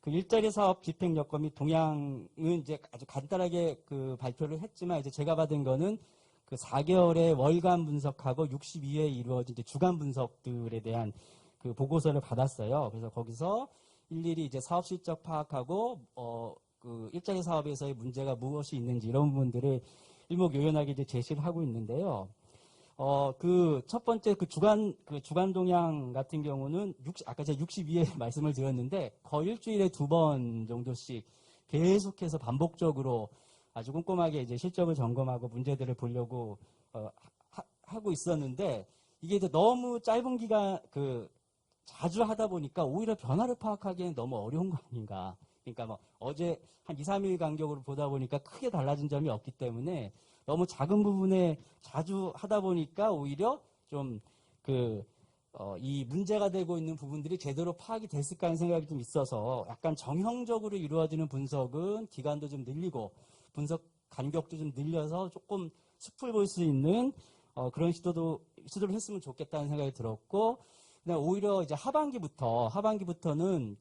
그 일자리 사업 집행 여건 및 동향은 이제 아주 간단하게 그 발표를 했지만, 이제 제가 받은 거는 그 4개월의 월간 분석하고 62회에 이루어진 이제 주간 분석들에 대한 그 보고서를 받았어요. 그래서 거기서 일일이 이제 사업 실적 파악하고 그 일자리 사업에서의 문제가 무엇이 있는지 이런 부분들을 일목요연하게 이제 제시를 하고 있는데요. 그 첫 번째 그 주간 동향 같은 경우는 아까 제가 62회 말씀을 드렸는데 거의 일주일에 2번 정도씩 계속해서 반복적으로 아주 꼼꼼하게 이제 실적을 점검하고 문제들을 보려고 하고 있었는데, 이게 이제 너무 짧은 기간 자주 하다 보니까 오히려 변화를 파악하기에는 너무 어려운 거 아닌가. 그러니까 뭐 어제 한 2, 3일 간격으로 보다 보니까 크게 달라진 점이 없기 때문에 너무 작은 부분에 자주 하다 보니까 오히려 좀 이 문제가 되고 있는 부분들이 제대로 파악이 됐을까 하는 생각이 좀 있어서 약간 정형적으로 이루어지는 분석은 기간도 좀 늘리고 분석 간격도 좀 늘려서 조금 숲을 볼 수 있는 그런 시도를 했으면 좋겠다는 생각이 들었고, 그다음 오히려 이제 하반기부터는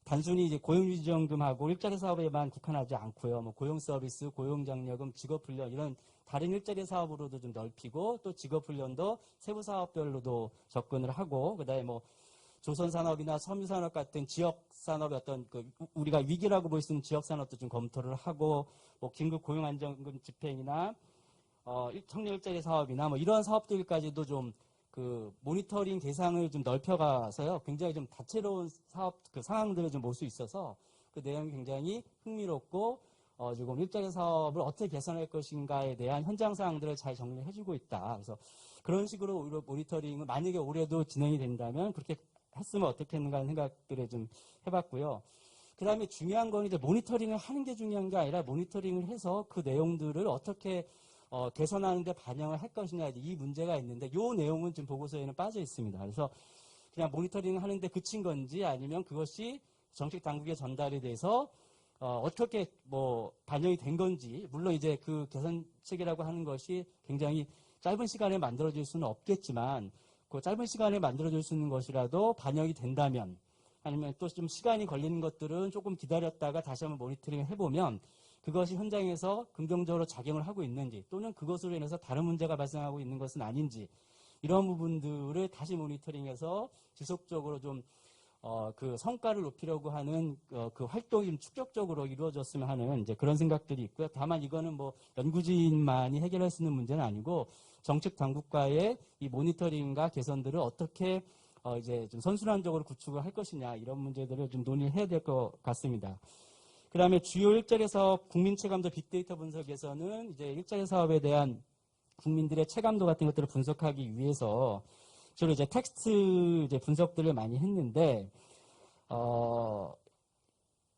단순히 이제 고용유지연금하고 일자리 사업에만 국한하지 않고요. 뭐 고용 서비스, 고용장려금, 직업훈련 이런 다른 일자리 사업으로도 좀 넓히고, 또 직업훈련도 세부 사업별로도 접근을 하고, 그다음에 뭐 조선산업이나 섬유산업 같은 지역산업의 어떤 우리가 위기라고 볼 수 있는 지역산업도 좀 검토를 하고, 뭐 긴급 고용안정금 집행이나 청년 일자리 사업이나 뭐 이런 사업들까지도 좀 모니터링 대상을 좀 넓혀가서요. 굉장히 좀 다채로운 사업 상황들을 좀 볼 수 있어서 그 내용이 굉장히 흥미롭고 지금 일자리 사업을 어떻게 개선할 것인가에 대한 현장 사항들을 잘 정리를 해주고 있다. 그래서 그런 식으로 오히려 모니터링을 만약에 올해도 진행이 된다면 그렇게 했으면 어떻겠는가 하는 생각들을 좀 해봤고요. 그 다음에 중요한 건 이제 모니터링을 하는 게 중요한 게 아니라 모니터링을 해서 그 내용들을 어떻게 개선하는 데 반영을 할 것이냐, 이 문제가 있는데 이 내용은 지금 보고서에는 빠져 있습니다. 그래서 그냥 모니터링 하는데 그친 건지 아니면 그것이 정책 당국에 전달이 돼서 어떻게 뭐 반영이 된 건지, 물론 이제 그 개선책이라고 하는 것이 굉장히 짧은 시간에 만들어질 수는 없겠지만 그 짧은 시간에 만들어질 수 있는 것이라도 반영이 된다면, 아니면 또 좀 시간이 걸리는 것들은 조금 기다렸다가 다시 한번 모니터링을 해보면 그것이 현장에서 긍정적으로 작용을 하고 있는지, 또는 그것으로 인해서 다른 문제가 발생하고 있는 것은 아닌지, 이런 부분들을 다시 모니터링해서 지속적으로 좀 그 성과를 높이려고 하는 그 활동이 좀 축적적으로 이루어졌으면 하는 이제 그런 생각들이 있고요. 다만 이거는 뭐 연구진만이 해결할 수 있는 문제는 아니고 정책 당국과의 이 모니터링과 개선들을 어떻게 이제 좀 선순환적으로 구축을 할 것이냐 이런 문제들을 좀 논의를 해야 될 것 같습니다. 그 다음에 주요 일자리 사업 국민 체감도 빅데이터 분석에서는 이제 일자리 사업에 대한 국민들의 체감도 같은 것들을 분석하기 위해서 주로 이제 텍스트 이제 분석들을 많이 했는데,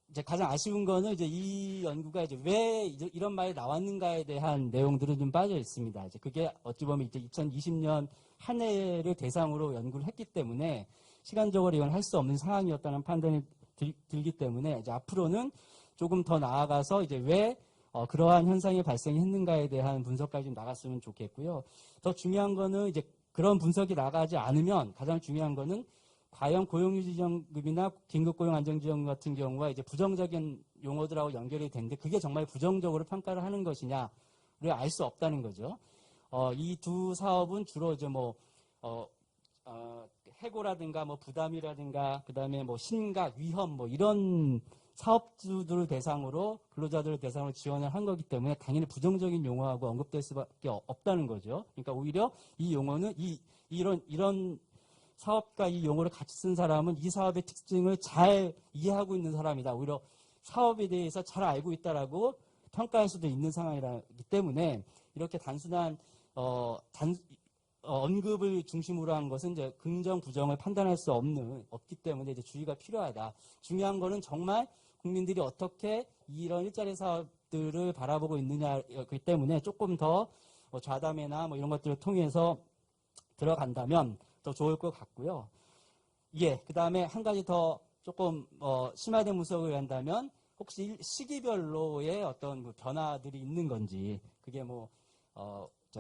이제 가장 아쉬운 거는 이제 이 연구가 이제 왜 이런 말이 나왔는가에 대한 내용들은 좀 빠져 있습니다. 이제 그게 어찌 보면 이제 2020년 한 해를 대상으로 연구를 했기 때문에 시간적으로 이건 할 수 없는 상황이었다는 판단이 들기 때문에 이제 앞으로는 조금 더 나아가서 이제 왜 그러한 현상이 발생했는가에 대한 분석까지 좀 나갔으면 좋겠고요. 더 중요한 거는 이제 그런 분석이 나가지 않으면 가장 중요한 거는 과연 고용유지지원금이나 긴급고용안정지원금 같은 경우가 이제 부정적인 용어들하고 연결이 되는데 그게 정말 부정적으로 평가를 하는 것이냐를 알 수 없다는 거죠. 이 두 사업은 주로 이제 뭐 해고라든가 뭐 부담이라든가 그다음에 뭐 심각, 위험 뭐 이런 사업주들을 대상으로 근로자들을 대상으로 지원을 한 거기 때문에 당연히 부정적인 용어하고 언급될 수밖에 없다는 거죠. 그러니까 오히려 이 용어는 이런 사업과 이 용어를 같이 쓴 사람은 이 사업의 특징을 잘 이해하고 있는 사람이다. 오히려 사업에 대해서 잘 알고 있다라고 평가할 수도 있는 상황이기 때문에 이렇게 단순한 언급을 중심으로 한 것은 이제 긍정, 부정을 판단할 수 없기 때문에 이제 주의가 필요하다. 중요한 거는 정말 국민들이 어떻게 이런 일자리 사업들을 바라보고 있느냐이기 때문에 조금 더 좌담회나 뭐 이런 것들을 통해서 들어간다면 더 좋을 것 같고요. 예, 그 다음에 한 가지 더 조금 심화된 분석을 한다면 혹시 시기별로의 어떤 그 변화들이 있는 건지 그게 뭐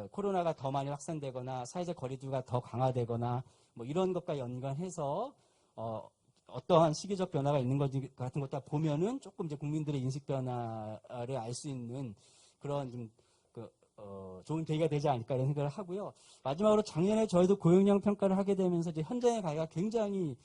코로나가 더 많이 확산되거나 사회적 거리두기가 더 강화되거나 뭐 이런 것과 연관해서 어떠한 시기적 변화가 있는 건지 같은 것들 보면은 조금 이제 국민들의 인식 변화를 알 수 있는 그런 좀 좋은 계기가 되지 않을까 이런 생각을 하고요. 마지막으로 작년에 저희도 고용량 평가를 하게 되면서 이제 현장에 가기가 굉장히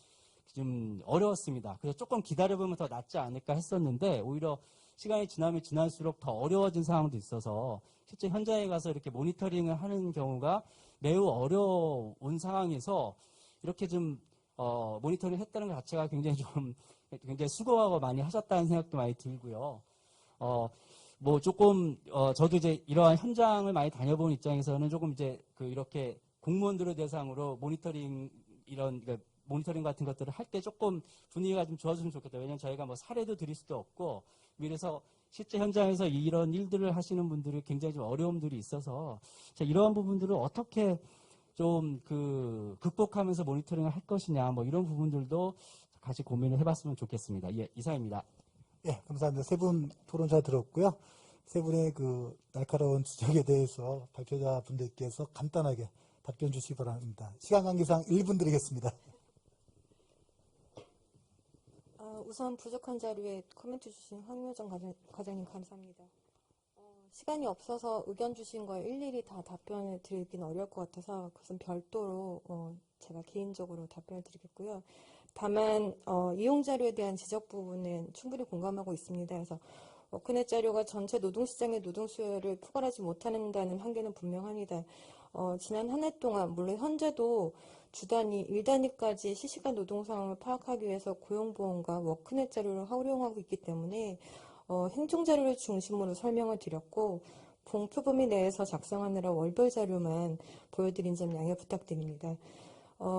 좀 어려웠습니다. 그래서 조금 기다려보면 더 낫지 않을까 했었는데 오히려 시간이 지나면 지날수록 더 어려워진 상황도 있어서 실제 현장에 가서 이렇게 모니터링을 하는 경우가 매우 어려운 상황에서 이렇게 좀 모니터링 했다는 것 자체가 굉장히 수고하고 많이 하셨다는 생각도 많이 들고요. 뭐 조금 저도 이제 이러한 현장을 많이 다녀본 입장에서는 조금 이제 이렇게 공무원들을 대상으로 모니터링 모니터링 같은 것들을 할 때 조금 분위기가 좀 좋아졌으면 좋겠다. 왜냐하면 저희가 뭐 사례도 드릴 수도 없고 이래서 실제 현장에서 이런 일들을 하시는 분들이 굉장히 좀 어려움들이 있어서 이러한 부분들을 어떻게 좀 극복하면서 모니터링을 할 것이냐 뭐 이런 부분들도 같이 고민을 해봤으면 좋겠습니다. 예, 이상입니다. 예, 감사합니다. 세 분 토론 잘 들었고요. 세 분의 그 날카로운 지적에 대해서 발표자 분들께서 간단하게 답변 주시기 바랍니다. 시간 관계상 1분 드리겠습니다. 우선 부족한 자료에 코멘트 주신 황효정 과장님 감사합니다. 시간이 없어서 의견 주신 거에 일일이 다 답변을 드리긴 어려울 것 같아서 그것은 별도로 제가 개인적으로 답변을 드리겠고요. 다만 이용 자료에 대한 지적 부분은 충분히 공감하고 있습니다. 그래서 워크넷 자료가 전체 노동시장의 노동 수요를 포괄하지 못한다는 한계는 분명합니다. 지난 한 해 동안 물론 현재도 주 단위, 일 단위까지 실시간 노동 상황을 파악하기 위해서 고용보험과 워크넷 자료를 활용하고 있기 때문에 행정 자료를 중심으로 설명을 드렸고 봉표 범위 내에서 작성하느라 월별 자료만 보여드린 점 양해 부탁드립니다.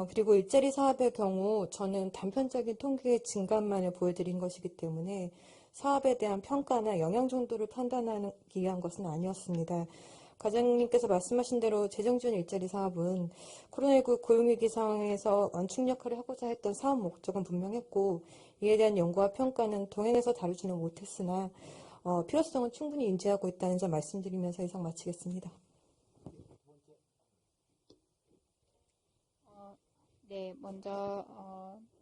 그리고 일자리 사업의 경우 저는 단편적인 통계 증감만을 보여드린 것이기 때문에 사업에 대한 평가나 영향 정도를 판단하기 위한 것은 아니었습니다. 과장님께서 말씀하신 대로 재정지원 일자리 사업은 코로나19 고용위기 상황에서 완충 역할을 하고자 했던 사업 목적은 분명했고 이에 대한 연구와 평가는 동행해서 다루지는 못했으나 필요성은 충분히 인지하고 있다는 점 말씀드리면서 이상 마치겠습니다. 네, 먼저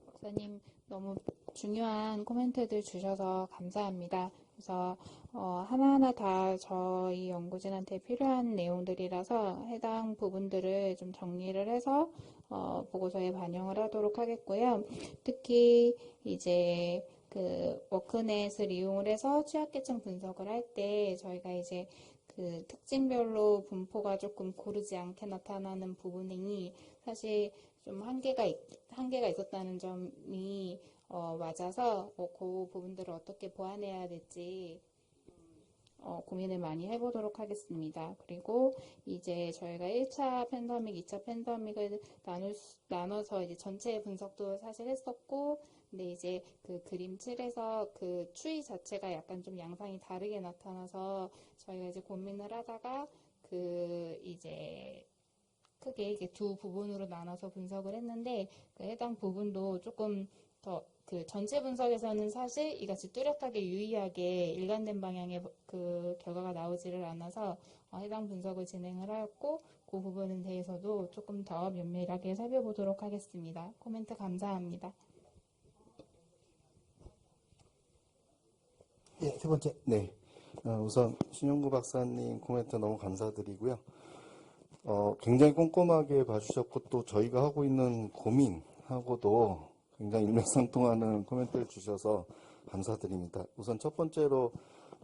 박사님 너무 중요한 코멘트들 주셔서 감사합니다. 그래서 하나하나 다 저희 연구진한테 필요한 내용들이라서 해당 부분들을 좀 정리를 해서 보고서에 반영을 하도록 하겠고요. 특히 이제 그 워크넷을 이용을 해서 취약계층 분석을 할 때 저희가 이제 그 특징별로 분포가 조금 고르지 않게 나타나는 부분이 사실 좀 한계가 있었다는 점이 맞아서 그 부분들을 어떻게 보완해야 될지 고민을 많이 해보도록 하겠습니다. 그리고 이제 저희가 1차 팬데믹, 2차 팬데믹을 나눠서 이제 전체 분석도 사실 했었고, 근데 이제 그 그림칠에서 그 추이 자체가 약간 좀 양상이 다르게 나타나서 저희가 이제 고민을 하다가 그 이제 크게 이게 두 부분으로 나눠서 분석을 했는데 그 해당 부분도 조금 더 그 전체 분석에서는 사실 이같이 뚜렷하게 유의하게 일관된 방향의 그 결과가 나오지를 않아서 해당 분석을 진행을 하였고 그 부분에 대해서도 조금 더 면밀하게 살펴보도록 하겠습니다. 코멘트 감사합니다. 예, 세 번째. 네. 우선 신용구 박사님 코멘트 너무 감사드리고요. 굉장히 꼼꼼하게 봐주셨고 또 저희가 하고 있는 고민하고도 굉장히 일맥상통하는 코멘트를 주셔서 감사드립니다. 우선 첫 번째로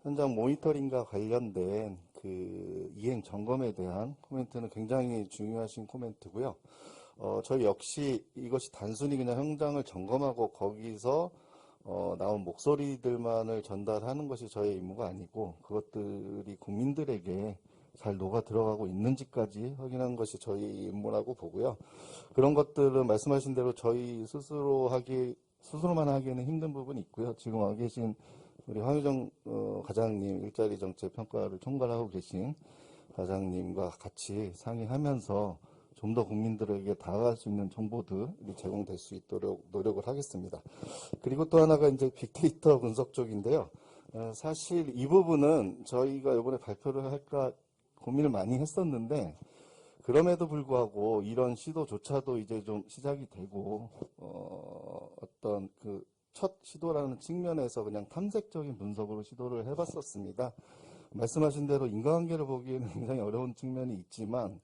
현장 모니터링과 관련된 그 이행 점검에 대한 코멘트는 굉장히 중요하신 코멘트고요. 저희 역시 이것이 단순히 그냥 현장을 점검하고 거기서 나온 목소리들만을 전달하는 것이 저의 임무가 아니고 그것들이 국민들에게 잘 녹아 들어가고 있는지까지 확인하는 것이 저희 임무라고 보고요. 그런 것들은 말씀하신 대로 저희 스스로만 하기에는 힘든 부분이 있고요. 지금 와 계신 우리 황유정 과장님 일자리 정책 평가를 총괄하고 계신 과장님과 같이 상의하면서 좀 더 국민들에게 다가갈 수 있는 정보들이 제공될 수 있도록 노력을 하겠습니다. 그리고 또 하나가 이제 빅데이터 분석 쪽인데요. 사실 이 부분은 저희가 이번에 발표를 할까 고민을 많이 했었는데 그럼에도 불구하고 이런 시도조차도 이제 좀 시작이 되고 어떤 그 첫 시도라는 측면에서 그냥 탐색적인 분석으로 시도를 해봤었습니다. 말씀하신 대로 인과관계를 보기에는 굉장히 어려운 측면이 있지만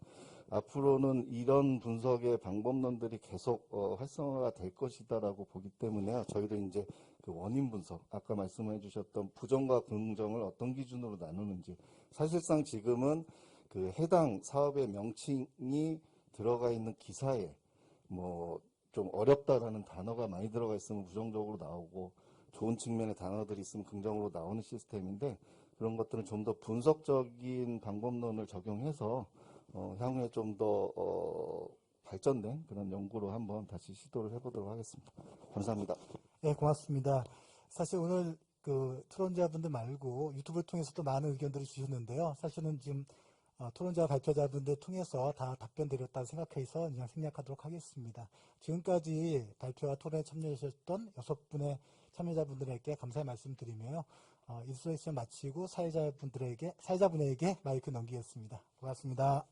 앞으로는 이런 분석의 방법론들이 계속 활성화가 될 것이다라고 보기 때문에 저희도 이제 그 원인 분석, 아까 말씀해 주셨던 부정과 긍정을 어떤 기준으로 나누는지 사실상 지금은 그 해당 사업의 명칭이 들어가 있는 기사에 뭐 좀 어렵다라는 단어가 많이 들어가 있으면 부정적으로 나오고 좋은 측면의 단어들이 있으면 긍정으로 나오는 시스템인데 그런 것들은 좀 더 분석적인 방법론을 적용해서 향후에 좀 더 발전된 그런 연구로 한번 다시 시도를 해보도록 하겠습니다. 감사합니다. 네, 고맙습니다. 사실 오늘 그 토론자분들 말고 유튜브를 통해서도 많은 의견들을 주셨는데요. 사실은 지금 토론자 발표자분들 통해서 다 답변 드렸다고 생각해서 그냥 생략하도록 하겠습니다. 지금까지 발표와 토론에 참여하셨던 6분의 참여자분들에게 감사의 말씀드리며요. 인수레이션 마치고 사회자분에게 마이크 넘기겠습니다. 고맙습니다.